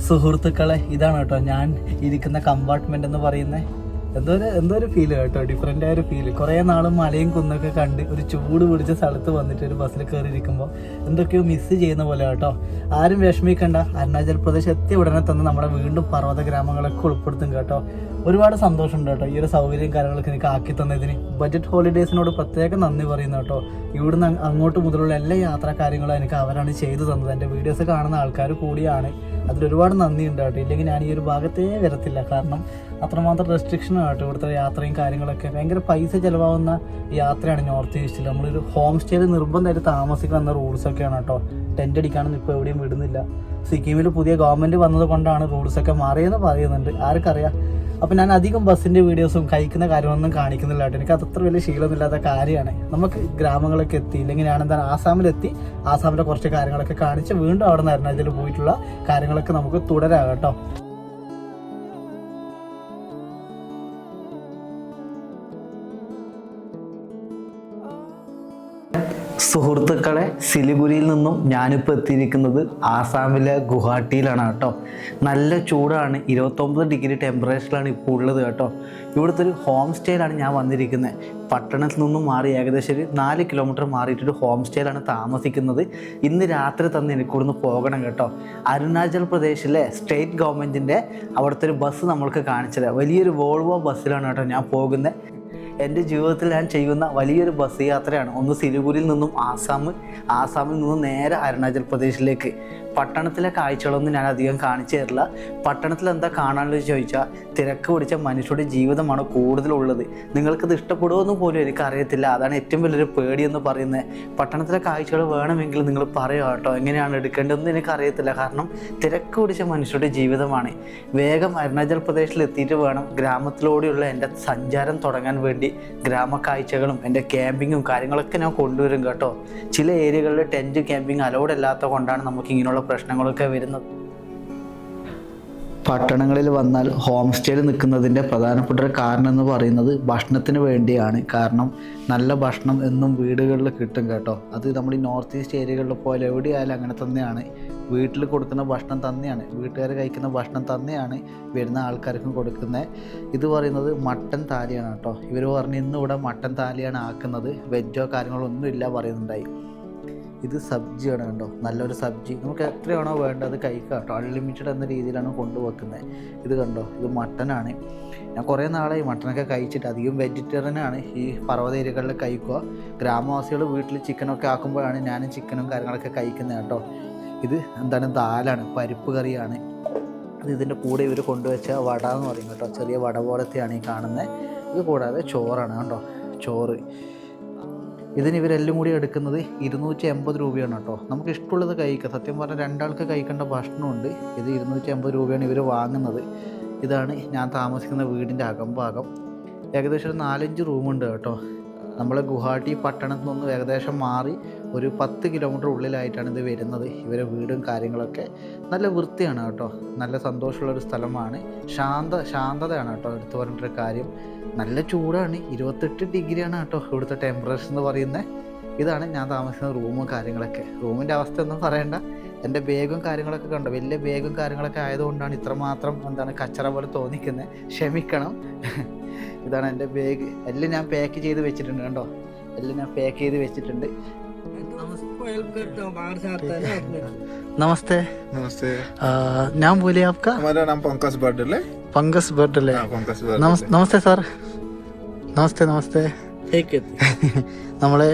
സുഹൃത്തുക്കളെ, ഇതാണ് കേട്ടോ ഞാൻ ഇരിക്കുന്ന കമ്പാർട്ട്മെന്റ് എന്ന് പറയുന്നത്. എന്തോ ഒരു ഫീല് കേട്ടോ, ഡിഫറെൻ്റ് ആയ ഒരു ഫീല്. കുറേ നാളും മലയും കുന്നൊക്കെ കണ്ട് ഒരു ചൂട് പിടിച്ച സ്ഥലത്ത് വന്നിട്ട് ഒരു ബസ്സിൽ കയറി ഇരിക്കുമ്പോൾ എന്തൊക്കെയോ മിസ് ചെയ്യുന്ന പോലെ കേട്ടോ. ആരും വിഷമിക്കണ്ട. അരുണാചൽ പ്രദേശ് എത്തിയ ഉടനെ തന്നെ നമ്മുടെ വീണ്ടും പർവ്വത ഗ്രാമങ്ങളൊക്കെ ഉൾപ്പെടുത്തും കേട്ടോ. ഒരുപാട് സന്തോഷമുണ്ട് കേട്ടോ ഈ ഒരു സൗകര്യം കാര്യങ്ങളൊക്കെ എനിക്ക് ആക്കി തന്നതിന്. ബജറ്റ് ഹോളിഡേയ്സിനോട് പ്രത്യേകം നന്ദി പറയുന്നു കേട്ടോ. ഇവിടുന്ന് അങ്ങോട്ട് മുതലുള്ള എല്ലാ യാത്രാ കാര്യങ്ങളും എനിക്ക് അവരാണ് ചെയ്തു തന്നത്. എൻ്റെ വീഡിയോസ് കാണുന്ന ആൾക്കാർ കൂടിയാണ്. അതിലൊരുപാട് നന്ദിയുണ്ട് കേട്ടോ. ഇല്ലെങ്കിൽ ഞാൻ ഈ ഒരു ഭാഗത്തേ വരത്തില്ല. കാരണം അത്രമാത്രം റെസ്ട്രിക്ഷനാണ് കേട്ടോ ഇവിടുത്തെ യാത്രയും കാര്യങ്ങളൊക്കെ. ഭയങ്കര പൈസ ചിലവാകുന്ന യാത്രയാണ് നോർത്ത് ഈസ്റ്റിൽ. നമ്മളൊരു ഹോം സ്റ്റേയിൽ നിർബന്ധമായിട്ട് താമസിക്കുന്ന റൂൾസൊക്കെയാണ് കേട്ടോ. ടെൻ്റ് അടിക്കാനൊന്നും ഇപ്പോൾ എവിടെയും വിടുന്നില്ല. സിക്കിമിൽ പുതിയ ഗവൺമെൻറ് വന്നത് കൊണ്ടാണ് റൂൾസൊക്കെ മാറിയെന്ന് പറയുന്നുണ്ട്, ആർക്കറിയാം. അപ്പോൾ ഞാൻ അധികം ബസ്സിൻ്റെ വീഡിയോസും കഴിക്കുന്ന കാര്യങ്ങളൊന്നും കാണിക്കുന്നില്ല കേട്ടോ. എനിക്ക് അതത്ര വലിയ ശീലമൊന്നുമില്ലാത്ത കാര്യമാണ്. നമുക്ക് ഗ്രാമങ്ങളൊക്കെ എത്തി, ഇല്ലെങ്കിൽ ഞാനെന്താണ് ആസാമിലെത്തി, ആസാമിലെ കുറച്ച് കാര്യങ്ങളൊക്കെ കാണിച്ച് വീണ്ടും അവിടെ നിന്ന് അരുണാചലിൽ പോയിട്ടുള്ള കാര്യങ്ങളൊക്കെ നമുക്ക് തുടരാം കേട്ടോ. സുഹൃത്തുക്കളെ, സിലിഗുരിയിൽ നിന്നും ഞാനിപ്പോൾ എത്തിയിരിക്കുന്നത് ആസാമിലെ ഗുവാഹട്ടിയിലാണ് കേട്ടോ. നല്ല ചൂടാണ്, 29 ഡിഗ്രി ടെമ്പറേച്ചറിലാണ് ഇപ്പോൾ ഉള്ളത് കേട്ടോ. ഇവിടുത്തെ ഒരു ഹോം സ്റ്റേയിലാണ് ഞാൻ വന്നിരിക്കുന്നത്. പട്ടണത്തിൽ നിന്നും മാറി ഏകദേശം ഒരു 4 കിലോമീറ്റർ മാറിയിട്ടൊരു ഹോം സ്റ്റേയിലാണ് താമസിക്കുന്നത്. ഇന്ന് രാത്രി തന്നെ എനിക്ക് ഇവിടുന്ന് പോകണം കേട്ടോ. അരുണാചൽ പ്രദേശിലെ സ്റ്റേറ്റ് ഗവൺമെൻറ്റിൻ്റെ അവിടുത്തെ ഒരു ബസ് നമ്മൾക്ക് കാണിച്ചത്, വലിയൊരു വോൾവോ ബസ്സിലാണ് കേട്ടോ ഞാൻ പോകുന്നത്. എൻ്റെ ജീവിതത്തിൽ ഞാൻ ചെയ്യുന്ന വലിയൊരു ബസ് യാത്രയാണ്. ഒന്ന് സിലിഗുരിയിൽ നിന്നും ആസാമിൽ നിന്നും നേരെ അരുണാചൽ പ്രദേശിലേക്ക്. പട്ടണത്തിലെ കാഴ്ചകളൊന്നും ഞാൻ അധികം കാണിച്ചു തരില്ല. പട്ടണത്തിൽ എന്താ കാണാനുള്ളത് ചോദിച്ചാൽ തിരക്ക് പിടിച്ച മനുഷ്യരുടെ ജീവിതമാണ് കൂടുതലുള്ളത്. നിങ്ങൾക്കത് ഇഷ്ടപ്പെടുമെന്ന് പോലും എനിക്കറിയത്തില്ല. അതാണ് ഏറ്റവും വലിയൊരു പേടിയെന്ന് പറയുന്നത്. പട്ടണത്തിലെ കാഴ്ചകൾ വേണമെങ്കിൽ നിങ്ങൾ പറയുക കേട്ടോ, എങ്ങനെയാണ് എടുക്കേണ്ടതെന്ന് എനിക്കറിയത്തില്ല. കാരണം തിരക്ക് പിടിച്ച മനുഷ്യരുടെ ജീവിതമാണ്. വേഗം അരുണാചൽ പ്രദേശിൽ എത്തിയിട്ട് വേണം ഗ്രാമത്തിലൂടെയുള്ള എൻ്റെ സഞ്ചാരം തുടങ്ങാൻ വേണ്ടി. ഗ്രാമക്കാഴ്ചകളും എൻ്റെ ക്യാമ്പിങ്ങും കാര്യങ്ങളൊക്കെ ഞാൻ കൊണ്ടുവരും കേട്ടോ. ചില ഏരിയകളിൽ ടെൻറ്റ് ക്യാമ്പിങ് അലൗഡ് അല്ലാത്ത കൊണ്ടാണ് നമുക്ക് ഇങ്ങനെയുള്ള പ്രശ്നങ്ങളൊക്കെ വരുന്നത്. പട്ടണങ്ങളിൽ വന്നാൽ ഹോം സ്റ്റേയിൽ നിൽക്കുന്നതിൻ്റെ പ്രധാനപ്പെട്ട ഒരു കാരണം എന്ന് പറയുന്നത് ഭക്ഷണത്തിന് വേണ്ടിയാണ്. കാരണം നല്ല ഭക്ഷണം എന്നും വീടുകളിൽ കിട്ടും കേട്ടോ. അത് നമ്മൾ ഈ നോർത്ത് ഈസ്റ്റ് ഏരിയകളിൽ പോലെ എവിടെയായാലും അങ്ങനെ തന്നെയാണ്. വീട്ടിൽ കൊടുക്കുന്ന ഭക്ഷണം തന്നെയാണ്, വീട്ടുകാർ കഴിക്കുന്ന ഭക്ഷണം തന്നെയാണ് വരുന്ന ആൾക്കാർക്കും കൊടുക്കുന്നത്. ഇത് പറയുന്നത് മട്ടൻ താലിയാണ് കേട്ടോ. ഇവർ പറഞ്ഞ് ഇന്ന് ഇവിടെ മട്ടൻ താലിയാണ് ആക്കുന്നത്, വെജോ കാര്യങ്ങളോ ഒന്നും ഇല്ല പറയുന്നുണ്ടായി. ഇത് സബ്ജിയാണ് കണ്ടോ, നല്ലൊരു സബ്ജി. നമുക്ക് എത്രയാണോ വേണ്ടത് അത് കഴിക്കാം കേട്ടോ. അൺലിമിറ്റഡ് എന്ന രീതിയിലാണ് കൊണ്ടുവെക്കുന്നത്. ഇത് കണ്ടോ, ഇത് മട്ടനാണ്. ഞാൻ കുറേ നാളായി മട്ടനൊക്കെ കഴിച്ചിട്ട്. അധികം വെജിറ്റേറിയനാണ് ഈ പർവ്വത ഏരിയകളിൽ കഴിക്കുക. ഗ്രാമവാസികൾ വീട്ടിൽ ചിക്കനൊക്കെ ആക്കുമ്പോഴാണ് ഞാനും ചിക്കനും കാര്യങ്ങളൊക്കെ കഴിക്കുന്നത് കേട്ടോ. ഇത് എന്താണ്, ദാലാണ്, പരിപ്പ് കറിയാണ്. ഇതിൻ്റെ കൂടെ ഇവർ കൊണ്ടുവച്ച വട എന്ന് പറയും കേട്ടോ. ചെറിയ വട പോലത്തെയാണ് ഈ കാണുന്നത്. ഇത് കൂടാതെ ചോറാണ് കണ്ടോ, ചോറ്. ഇതിന് ഇവരെല്ലാം കൂടി എടുക്കുന്നത് 280 രൂപയാണ് കേട്ടോ. നമുക്ക് ഇഷ്ടമുള്ളത് കഴിക്കാം. സത്യം പറഞ്ഞാൽ 2 ആൾക്ക് കഴിക്കേണ്ട ഭക്ഷണമുണ്ട്. ഇത് 280 രൂപയാണ് ഇവർ വാങ്ങുന്നത്. ഇതാണ് ഞാൻ താമസിക്കുന്ന വീടിൻ്റെ അകംഭാഗം. ഏകദേശം ഒരു 4-5 റൂമുണ്ട് കേട്ടോ. നമ്മൾ ഗുവാഹട്ടി പട്ടണത്തിൽ നിന്നും ഏകദേശം മാറി ഒരു 10 കിലോമീറ്റർ ഉള്ളിലായിട്ടാണ് ഇത് വരുന്നത്. ഇവരെ വീടും കാര്യങ്ങളൊക്കെ നല്ല വൃത്തിയാണ് കേട്ടോ. നല്ല സന്തോഷമുള്ളൊരു സ്ഥലമാണ്. ശാന്തതയാണ് കേട്ടോ എടുത്തു പറഞ്ഞിട്ടൊരു കാര്യം. നല്ല ചൂടാണ്, 28 ഡിഗ്രിയാണ് കേട്ടോ ഇവിടുത്തെ ടെമ്പറേച്ചർ എന്ന് പറയുന്നത്. ഇതാണ് ഞാൻ താമസിക്കുന്ന റൂമും കാര്യങ്ങളൊക്കെ. റൂമിൻ്റെ അവസ്ഥ ഒന്നും പറയണ്ട. എൻ്റെ ബാഗും കാര്യങ്ങളൊക്കെ കണ്ടോ, വലിയ ബാഗും കാര്യങ്ങളൊക്കെ ആയതുകൊണ്ടാണ് ഇത്രമാത്രം കച്ചറ പോലെ തോന്നിക്കുന്നത്. ക്ഷമിക്കണം. ഇതാണ് എൻ്റെ ബാഗ്. എല്ലാം ഞാൻ പാക്ക് ചെയ്ത് വെച്ചിട്ടുണ്ട് കണ്ടോ, എല്ലാം ഞാൻ പാക്ക് ചെയ്ത് വെച്ചിട്ടുണ്ട്. नमस्ते नमस्ते। नाम बोलिए आपका? हमारा नाम पंकज बर्डल है। पंकज बर्डल है। पंकज बर्डल। नमस्ते सर। നമസ്തേ നമസ്തേ. നമ്മള്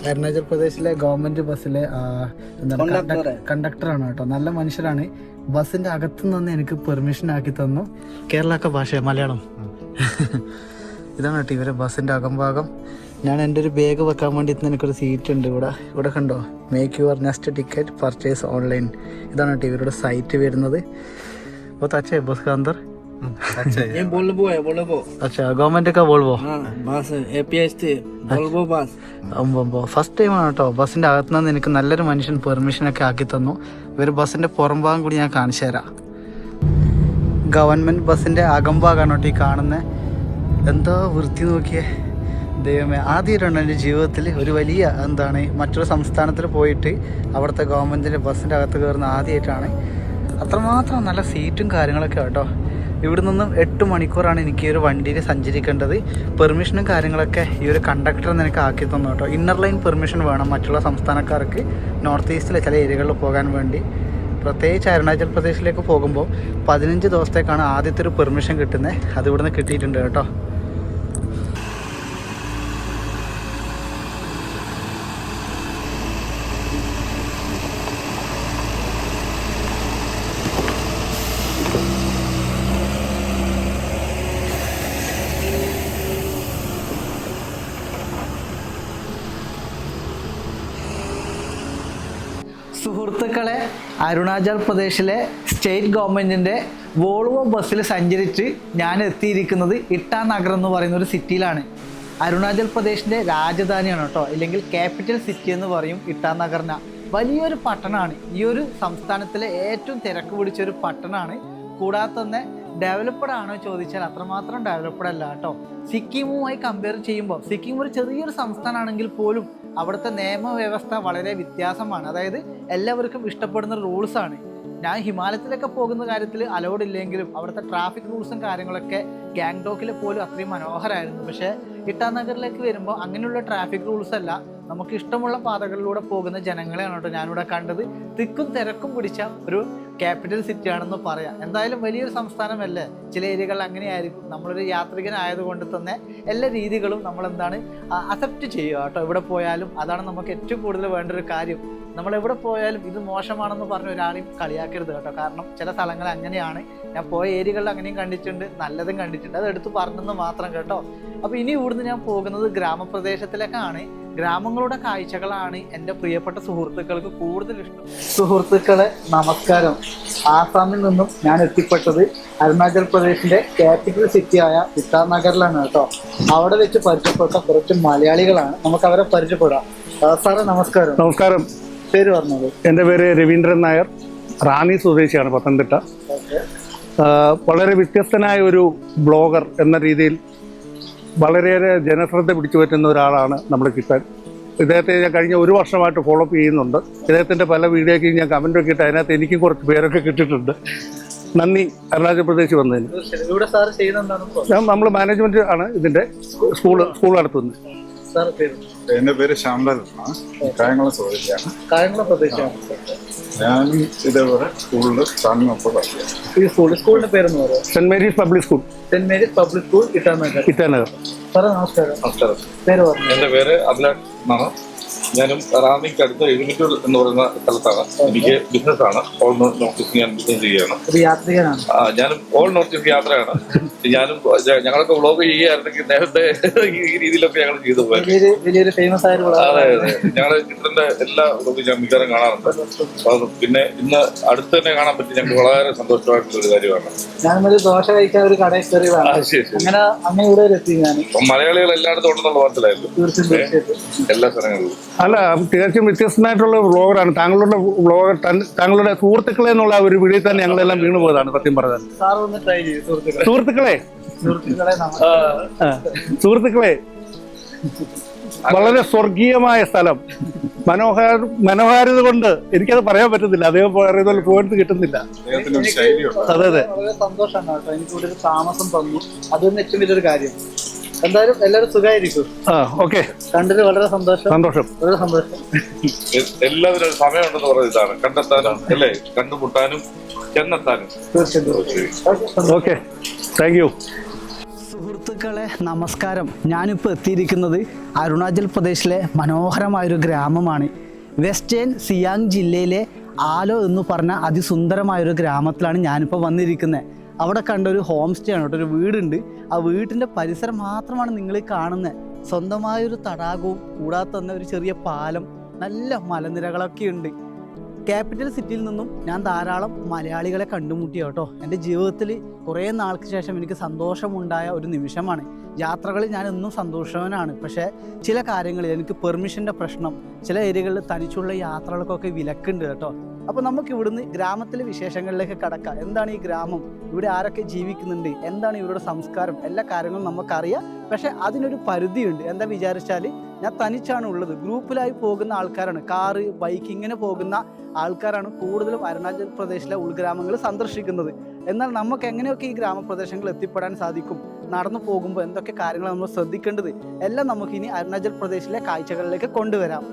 അരുണാചൽ പ്രദേശിലെ ഗവൺമെന്റ് ബസ്സിലെ കണ്ടക്ടറാണ് കേട്ടോ. നല്ല മനുഷ്യരാണ്. ബസ്സിന്റെ അകത്തു നിന്ന് എനിക്ക് പെർമിഷൻ ആക്കി തന്നു. കേരളക്ക ഭാഷ മലയാളം. ഇതാണ് കേട്ടോ ഇവരെ ബസ്സിന്റെ അകംഭാഗം. ഞാൻ എൻ്റെ ഒരു ബാഗ് വെക്കാൻ വേണ്ടിയിട്ട് എനിക്കൊരു സീറ്റ് ഉണ്ട് ഇവിടെ കണ്ടോ, make your next ticket purchase online. ഇതാണ് കേട്ടോ ഇവരുടെ സൈറ്റ് വരുന്നത്. बहुत अच्छा है बस का अंदर। अच्छा है। ये वोल्वो है, वोल्वो। अच्छा गवर्नमेंट का वोल्वो। हाँ बस APS वोल्वो बस। ഫസ്റ്റ് ടൈമാണ് കേട്ടോ ബസ്സിൻ്റെ അകത്തു നിന്ന് എനിക്ക് നല്ലൊരു മനുഷ്യൻ പെർമിഷനൊക്കെ ആക്കി തന്നു. ഇവർ ബസ്സിൻ്റെ പുറം ഭാഗം കൂടി ഞാൻ കാണിച്ചു തരാം. ഗവൺമെൻറ് ബസ്സിൻ്റെ അകംഭാഗമാണ് കേട്ടോ ഈ കാണുന്നത്. എന്താ വൃത്തി നോക്കിയേ ദൈവമേ. ആദ്യമായിട്ടാണ് എൻ്റെ ജീവിതത്തിൽ ഒരു വലിയ മറ്റൊരു സംസ്ഥാനത്തിൽ പോയിട്ട് അവിടുത്തെ ഗവൺമെൻറ്റിൻ്റെ ബസ്സിൻ്റെ അകത്ത് കയറുന്ന ആദ്യമായിട്ടാണ്. അത്രമാത്രം നല്ല സീറ്റും കാര്യങ്ങളൊക്കെ കേട്ടോ. ഇവിടെ നിന്നും 8 മണിക്കൂറാണ് എനിക്ക് ഈ ഒരു വണ്ടിയിൽ സഞ്ചരിക്കേണ്ടത്. പെർമിഷനും കാര്യങ്ങളൊക്കെ ഈ ഒരു കണ്ടക്ടർ എനിക്ക് ആക്കി തന്നു കേട്ടോ. ഇന്നർ ലൈൻ പെർമിഷൻ വേണം മറ്റുള്ള സംസ്ഥാനക്കാർക്ക് നോർത്ത് ഈസ്റ്റിലെ ചില ഏരിയകളിൽ പോകാൻ വേണ്ടി. പ്രത്യേകിച്ച് അരുണാചൽ പ്രദേശിലേക്ക് പോകുമ്പോൾ 15 ദിവസത്തേക്കാണ് ആദ്യത്തെ ഒരു പെർമിഷൻ കിട്ടുന്നത്. അത് ഇവിടുന്ന് കിട്ടിയിട്ടുണ്ട് കേട്ടോ. സുഹൃത്തുക്കളെ, അരുണാചൽ പ്രദേശിലെ സ്റ്റേറ്റ് ഗവൺമെൻറ്റിൻ്റെ വോൾവോ ബസ്സിൽ സഞ്ചരിച്ച് ഞാൻ എത്തിയിരിക്കുന്നത് ഇട്ടാനഗർ എന്ന് പറയുന്ന ഒരു സിറ്റിയിലാണ്. അരുണാചൽ പ്രദേശിൻ്റെ രാജധാനിയാണ് കേട്ടോ, ഇല്ലെങ്കിൽ ക്യാപിറ്റൽ സിറ്റി എന്ന് പറയും ഇട്ടാനഗറിനെ. വലിയൊരു പട്ടണമാണ്, ഈ ഒരു സംസ്ഥാനത്തിലെ ഏറ്റവും തിരക്ക് പിടിച്ച ഒരു പട്ടണമാണ്. കൂടാതെ തന്നെ ഡെവലപ്ഡ് ആണോ ചോദിച്ചാൽ അത്രമാത്രം ഡെവലപ്ഡ് അല്ല കേട്ടോ. സിക്കിമുമായി കമ്പയർ ചെയ്യുമ്പോൾ സിക്കിം ഒരു ചെറിയൊരു സംസ്ഥാനമാണെങ്കിൽ പോലും അവിടുത്തെ നിയമവ്യവസ്ഥ വളരെ വ്യത്യാസമാണ്. അതായത് എല്ലാവർക്കും ഇഷ്ടപ്പെടുന്ന റൂൾസാണ്. ഞാൻ ഹിമാലയത്തിലൊക്കെ പോകുന്ന കാര്യത്തിൽ അലൗഡ് ഇല്ലെങ്കിലും അവിടുത്തെ ട്രാഫിക് റൂൾസും കാര്യങ്ങളൊക്കെ ഗാംഗ്ടോക്കിൽ പോലും അത്രയും മനോഹരമായിരുന്നു. പക്ഷേ ഇട്ടാനഗറിലേക്ക് വരുമ്പോൾ അങ്ങനെയുള്ള ട്രാഫിക് റൂൾസ് അല്ല, നമുക്ക് ഇഷ്ടമുള്ള പാതകളിലൂടെ പോകുന്ന ജനങ്ങളെയാണ് കേട്ടോ ഞാനിവിടെ കണ്ടത്. തിക്കും തിരക്കും പിടിച്ച ഒരു ക്യാപിറ്റൽ സിറ്റി ആണെന്ന് പറയാം. എന്തായാലും വലിയൊരു സംസ്ഥാനമല്ലേ, ചില ഏരിയകൾ അങ്ങനെയായിരിക്കും. നമ്മളൊരു യാത്രികനായതുകൊണ്ട് തന്നെ എല്ലാ രീതികളും നമ്മളെന്താണ് അക്സെപ്റ്റ് ചെയ്യുക കേട്ടോ. എവിടെ പോയാലും അതാണ് നമുക്ക് ഏറ്റവും കൂടുതൽ വേണ്ട ഒരു കാര്യം. നമ്മളെവിടെ പോയാലും ഇത് മോശമാണെന്ന് പറഞ്ഞ ഒരാളെയും കളിയാക്കരുത് കേട്ടോ. കാരണം ചില സ്ഥലങ്ങൾ അങ്ങനെയാണ്, ഞാൻ പോയ ഏരിയകളിൽ അങ്ങനെയും കണ്ടിട്ടുണ്ട്, നല്ലതും കണ്ടിട്ടുണ്ട്. അത് എടുത്ത് പറഞ്ഞെന്ന് മാത്രം കേട്ടോ. അപ്പോൾ ഇനി ഇവിടുന്ന് ഞാൻ പോകുന്നത് ഗ്രാമപ്രദേശത്തിലേക്കാണ്. ഗ്രാമങ്ങളുടെ കാഴ്ചകളാണ് എൻ്റെ പ്രിയപ്പെട്ട സുഹൃത്തുക്കൾക്ക് കൂടുതൽ ഇഷ്ടം. സുഹൃത്തുക്കളെ നമസ്കാരം. ആസാമിൽ നിന്നും ഞാൻ എത്തിപ്പെട്ടത് അരുണാചൽ പ്രദേശിൻ്റെ ക്യാപിറ്റൽ സിറ്റിയായ ഇട്ടാനഗറിലാണ് കേട്ടോ. അവിടെ വെച്ച് പരിചയപ്പെട്ട കുറച്ച് മലയാളികളാണ്, നമുക്ക് അവരെ പരിചയപ്പെടാം. സാറേ നമസ്കാരം. നമസ്കാരം. പേര് പറഞ്ഞത്? എൻ്റെ പേര് രവീന്ദ്രൻ നായർ, റാന്നി സ്വദേശിയാണ്, പത്തനംതിട്ട. വളരെ വ്യത്യസ്തനായ ഒരു ബ്ലോഗർ എന്ന രീതിയിൽ വളരെയേറെ ജനശ്രദ്ധ പിടിച്ചു പറ്റുന്ന ഒരാളാണ് നമ്മുടെ കിട്ടാൻ. ഇദ്ദേഹത്തെ ഞാൻ കഴിഞ്ഞ ഒരു വർഷമായിട്ട് ഫോളോ അപ്പ് ചെയ്യുന്നുണ്ട്. ഇദ്ദേഹത്തിൻ്റെ പല വീഡിയോയ്ക്ക് ഞാൻ കമൻറ്റൊക്കെ ഇട്ട് അതിനകത്ത് എനിക്കും കുറച്ച് പേരൊക്കെ കിട്ടിയിട്ടുണ്ട്. നന്ദി അരുണാചൽ പ്രദേശ് വന്നതിന്. നമ്മൾ മാനേജ്മെൻറ്റ് ആണ് ഇതിൻ്റെ സ്കൂൾ നടത്തുന്നത്. എന്റെ പേര് ശ്യാംലാൽ, കായംകുളം സ്വദേശിയാണ്. കായംകുളം പ്രദേശമാണ്. ഞാൻ ഇതേപോലെ സ്കൂളിൽ ഈ സ്കൂളിന്റെ പേരെന്ന് പറയാം saint Mary's public school. Saint Mary's public school Itanagar. സാറേ നമസ്കാരം. നമസ്കാരം. പേര് പറഞ്ഞു? എൻ്റെ പേര് അദ്ലാൻ എന്നാണ്. ഞാനും റാന്നിക്ക് അടുത്ത് എഴുന്നൂറ്റൂർ എന്ന് പറയുന്ന സ്ഥലത്താണ്. എനിക്ക് ബിസിനസ്സാണ്, ഓൾ നോർത്ത് ഈസ്റ്റ് ഞാൻ ബിസിനസ് ചെയ്യുകയാണ്. യാത്രികനാണ്. ഞാനും ഓൾ നോർത്ത് ഈസ്റ്റ് യാത്രയാണ്. ഞാനും ഞങ്ങളൊക്കെ വ്ളോഗ് ചെയ്യുകയായിരുന്നെങ്കിൽ നേരത്തെ ഈ രീതിയിലൊക്കെ ഞങ്ങൾ ചെയ്തു പോയത്. വലിയൊരു ഫേമസ് ആയ അതെ അതെ, ഞങ്ങൾ ചിത്രന്റെ എല്ലാ വ്ളോഗും ഞാൻ മിക്കവാറും കാണാറുണ്ട്. പിന്നെ ഇന്ന് അടുത്ത് തന്നെ കാണാൻ പറ്റി, ഞങ്ങൾക്ക് വളരെ സന്തോഷമായിട്ടുള്ള ഒരു കാര്യമാണ്. ഞാനൊരു ദോശ കഴിക്കാൻ ഒരു കടയിൽ കയറിയതാണ്. അങ്ങനെ ഇവിടെ എത്തി ഞാൻ. മലയാളികൾ എല്ലായിടത്തും ഉണ്ടെന്നുള്ള മനസ്സിലായല്ലോ, എല്ലാ സ്ഥലങ്ങളിലും. അല്ല, തികച്ചും വ്യത്യസ്തനായിട്ടുള്ള വ്ളോഗറാണ് താങ്കളുടെ വ്ളോഗർ. താങ്കളുടെ സുഹൃത്തുക്കളെ എന്നുള്ള ഒരു വീഡിയോ തന്നെ ഞങ്ങളെല്ലാം വീണു പോയതാണ് സത്യം പറഞ്ഞാൽ. സാർ ഒന്ന് ട്രൈ ചെയ്യും. സുഹൃത്തുക്കളെ വളരെ സ്വർഗീയമായ സ്ഥലം, മനോഹാരിത കൊണ്ട് എനിക്കത് പറയാൻ പറ്റുന്നില്ല. അദ്ദേഹം പറയുന്ന പോയിന്റ് കിട്ടുന്നില്ല. അതെ അതെ, വളരെ സന്തോഷമാണ് കേട്ടോ. എനിക്ക് ഇവിടെ ഒരു താമസം തന്നു, അതൊന്നും ഏറ്റവും വലിയൊരു കാര്യം. എന്തായാലും എല്ലാവരും സുഖമായിരിക്കും. ഓക്കെ, കണ്ടിട്ട് വളരെ സന്തോഷം. വളരെ സന്തോഷം. എല്ലാവരും സമയമുണ്ടെന്ന് പറയുന്നത് ഇതാണ്, കണ്ടെത്താനും അല്ലേ, കണ്ടുമുട്ടാനും ചെന്നെത്താനും. Okay, thank you. സുഹൃത്തുക്കളെ നമസ്കാരം. ഞാനിപ്പോൾ എത്തിയിരിക്കുന്നത് അരുണാചൽ പ്രദേശിലെ മനോഹരമായൊരു ഗ്രാമമാണ്. വെസ്റ്റേൺ സിയാങ് ജില്ലയിലെ ആലോ എന്ന് പറഞ്ഞ അതിസുന്ദരമായൊരു ഗ്രാമത്തിലാണ് ഞാനിപ്പോൾ വന്നിരിക്കുന്നത്. അവിടെ കണ്ട ഒരു ഹോം സ്റ്റേ ആണ് കേട്ടോ, ഒരു വീടുണ്ട്. ആ വീട്ടിൻ്റെ പരിസരം മാത്രമാണ് നിങ്ങൾ കാണുന്നത്. സ്വന്തമായൊരു തടാകവും കൂടാതെ തന്നെ ഒരു ചെറിയ പാലം, നല്ല മലനിരകളൊക്കെ ഉണ്ട്. ക്യാപിറ്റൽ സിറ്റിയിൽ നിന്നും ഞാൻ ധാരാളം മലയാളികളെ കണ്ടുമുട്ടി കേട്ടോ. എൻ്റെ ജീവിതത്തിൽ കുറേ നാൾക്ക് ശേഷം എനിക്ക് സന്തോഷമുണ്ടായ ഒരു നിമിഷമാണ്. യാത്രകളിൽ ഞാൻ എന്നും സന്തോഷവാനാണ്. പക്ഷേ ചില കാര്യങ്ങളിൽ എനിക്ക് പെർമിഷൻ്റെ പ്രശ്നം, ചില ഏരിയകളിൽ തനിച്ചുള്ള യാത്രകൾക്കൊക്കെ വിലക്കുണ്ട് കേട്ടോ. അപ്പോൾ നമുക്ക് ഇവിടുന്ന് ഗ്രാമത്തിലെ വിശേഷങ്ങളിലേക്ക് കടക്കാം. എന്താണ് ഈ ഗ്രാമം, ഇവിടെ ആരൊക്കെ ജീവിക്കുന്നുണ്ട്, എന്താണ് ഇവരുടെ സംസ്കാരം, എല്ലാ കാര്യങ്ങളും നമുക്കറിയാം. പക്ഷേ അതിനൊരു പരിധിയുണ്ട്. എന്താ വിചാരിച്ചാൽ ഞാൻ തനിച്ചാണ് ഉള്ളത്. ഗ്രൂപ്പിലായി പോകുന്ന ആൾക്കാരാണ്, കാറ് ബൈക്ക് ഇങ്ങനെ പോകുന്ന ആൾക്കാരാണ് കൂടുതലും അരുണാചൽ പ്രദേശിലെ ഉൾഗ്രാമങ്ങൾ സന്ദർശിക്കുന്നത്. എന്നാൽ നമുക്ക് എങ്ങനെയൊക്കെ ഈ ഗ്രാമപ്രദേശങ്ങളിൽ എത്തിപ്പെടാൻ സാധിക്കും, നടന്നു പോകുമ്പോൾ എന്തൊക്കെ കാര്യങ്ങൾ നമ്മൾ ശ്രദ്ധിക്കേണ്ടത്, എല്ലാം നമുക്കിനി അരുണാചൽ പ്രദേശിലെ കാഴ്ചകളിലേക്ക് കൊണ്ടുവരാം.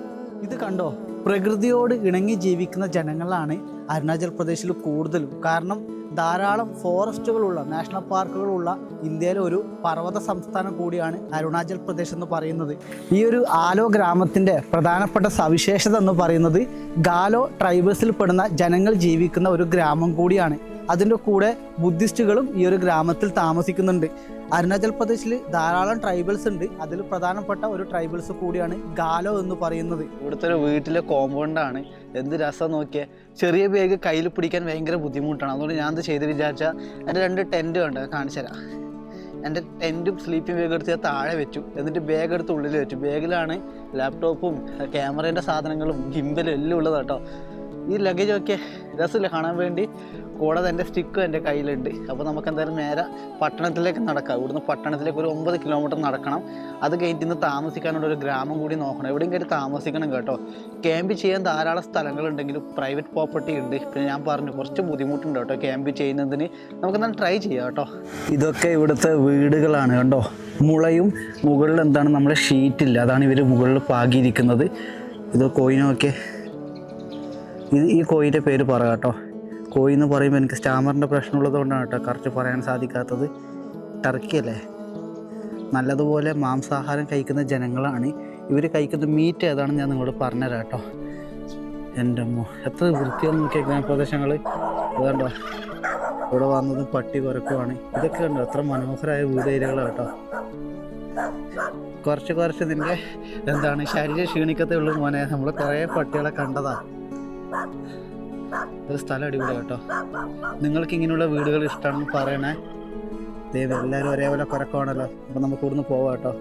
ഇത് കണ്ടോ, പ്രകൃതിയോട് ഇണങ്ങി ജീവിക്കുന്ന ജനങ്ങളാണ് അരുണാചൽ പ്രദേശിൽ കൂടുതലും. കാരണം ധാരാളം ഫോറസ്റ്റുകളുള്ള, നാഷണൽ പാർക്കുകളുള്ള ഇന്ത്യയിലെ ഒരു പർവ്വത സംസ്ഥാനം കൂടിയാണ് അരുണാചൽ പ്രദേശ് എന്ന് പറയുന്നത്. ഈ ഒരു ആലോ ഗ്രാമത്തിൻ്റെ പ്രധാനപ്പെട്ട സവിശേഷത എന്ന് പറയുന്നത് ഗാലോ ട്രൈബൽസിൽ പെടുന്ന ജനങ്ങൾ ജീവിക്കുന്ന ഒരു ഗ്രാമം കൂടിയാണ്. അതിൻ്റെ കൂടെ ബുദ്ധിസ്റ്റുകളും ഈ ഒരു ഗ്രാമത്തിൽ താമസിക്കുന്നുണ്ട്. അരുണാചൽ പ്രദേശിൽ ധാരാളം ട്രൈബൽസ് ഉണ്ട്. അതിൽ പ്രധാനപ്പെട്ട ഒരു ട്രൈബൽസ് കൂടിയാണ് ഗാലോ എന്ന് പറയുന്നത്. ഇവിടുത്തെ ഒരു വീട്ടിലെ കോമ്പൗണ്ടാണ്. എന്ത് രസം നോക്കിയാൽ. ചെറിയ ബാഗ് കയ്യിൽ പിടിക്കാൻ ഭയങ്കര ബുദ്ധിമുട്ടാണ്. അതുകൊണ്ട് ഞാൻ എന്ത് ചെയ്ത് വിചാരിച്ചാൽ എൻ്റെ 2 ടെൻറ്റ് ഉണ്ട്, കാണിച്ചു തരാം. എൻ്റെ ടെൻറ്റും സ്ലീപ്പിംഗ് ബാഗ് എടുത്ത് ഞാൻ താഴെ വെച്ചു. എന്നിട്ട് ബാഗ് എടുത്ത് ഉള്ളിൽ വെച്ചു. ബാഗിലാണ് ലാപ്ടോപ്പും ക്യാമറേൻ്റെ സാധനങ്ങളും ഗിംബലും എല്ലാം ഉള്ളത് കേട്ടോ. ഈ ലഗേജൊക്കെ രസമില്ല കാണാൻ വേണ്ടി. കൂടാതെ എൻ്റെ സ്റ്റിക്കും എൻ്റെ കയ്യിലുണ്ട്. അപ്പോൾ നമുക്ക് എന്തായാലും നേരെ പട്ടണത്തിലേക്ക് നടക്കാം. ഇവിടുന്ന് പട്ടണത്തിലേക്ക് ഒരു 9 കിലോമീറ്റർ നടക്കണം. അത് കഴിഞ്ഞിട്ട് ഇന്ന് താമസിക്കാനുള്ള ഒരു ഗ്രാമം കൂടി നോക്കണം. എവിടെയും കയറി താമസിക്കണം കേട്ടോ. ക്യാമ്പ് ചെയ്യാൻ ധാരാളം സ്ഥലങ്ങളുണ്ടെങ്കിലും പ്രൈവറ്റ് പ്രോപ്പർട്ടി ഉണ്ട്. പിന്നെ ഞാൻ പറഞ്ഞു കുറച്ച് ബുദ്ധിമുട്ടുണ്ട് കേട്ടോ ക്യാമ്പ് ചെയ്യുന്നതിന്. നമുക്കെന്തായാലും ട്രൈ ചെയ്യാം കേട്ടോ. ഇതൊക്കെ ഇവിടുത്തെ വീടുകളാണ് കണ്ടോ. മുളയും മുകളിൽ എന്താണ് നമ്മുടെ ഷീറ്റില്ല, അതാണ് ഇവർ മുകളിൽ പാകിയിരിക്കുന്നത്. ഇത് കോയിനൊക്കെ, ഈ കോയിൻ്റെ പേര് പറയാം കേട്ടോ. കോയി എന്ന് പറയുമ്പോൾ എനിക്ക് സ്റ്റാമറിൻ്റെ പ്രശ്നമുള്ളത് കൊണ്ടാണ് കേട്ടോ കറക്റ്റ് പറയാൻ സാധിക്കാത്തത്. ടർക്കി അല്ലേ. നല്ലതുപോലെ മാംസാഹാരം കഴിക്കുന്ന ജനങ്ങളാണ് ഇവർ. കഴിക്കുന്ന മീറ്റ് ഏതാണെന്ന് ഞാൻ നിങ്ങളോട് പറഞ്ഞുതരാം കേട്ടോ. എൻ്റെ അമ്മ എത്ര വൃത്തിയാണ് നോക്കിയ ഗ്രാമപ്രദേശങ്ങൾ. അതുകൊണ്ടോ ഇവിടെ വന്നത് പട്ടി കുരക്കുവാണ്. ഇതൊക്കെ ഉണ്ടോ എത്ര മനോഹരമായ വീട് ഏരിയകളാണ് കേട്ടോ. കുറച്ച് ഇതിൻ്റെ എന്താണ് ശരീരം ക്ഷീണിക്കത്തേ ഉള്ളൂ മോനെ. നമ്മൾ കുറേ പട്ടികളെ കണ്ടതാ. ഒരു സ്ഥലം അടിപൊളി കേട്ടോ. നിങ്ങൾക്ക് ഇങ്ങനെയുള്ള വീടുകൾ ഇഷ്ടമാണെന്ന് പറയണേ. ദൈവം എല്ലാവരും ഒരേപോലെ കുരക്കമാണല്ലോ. അപ്പം നമുക്ക് ഇവിടുന്ന് പോവാം കേട്ടോ.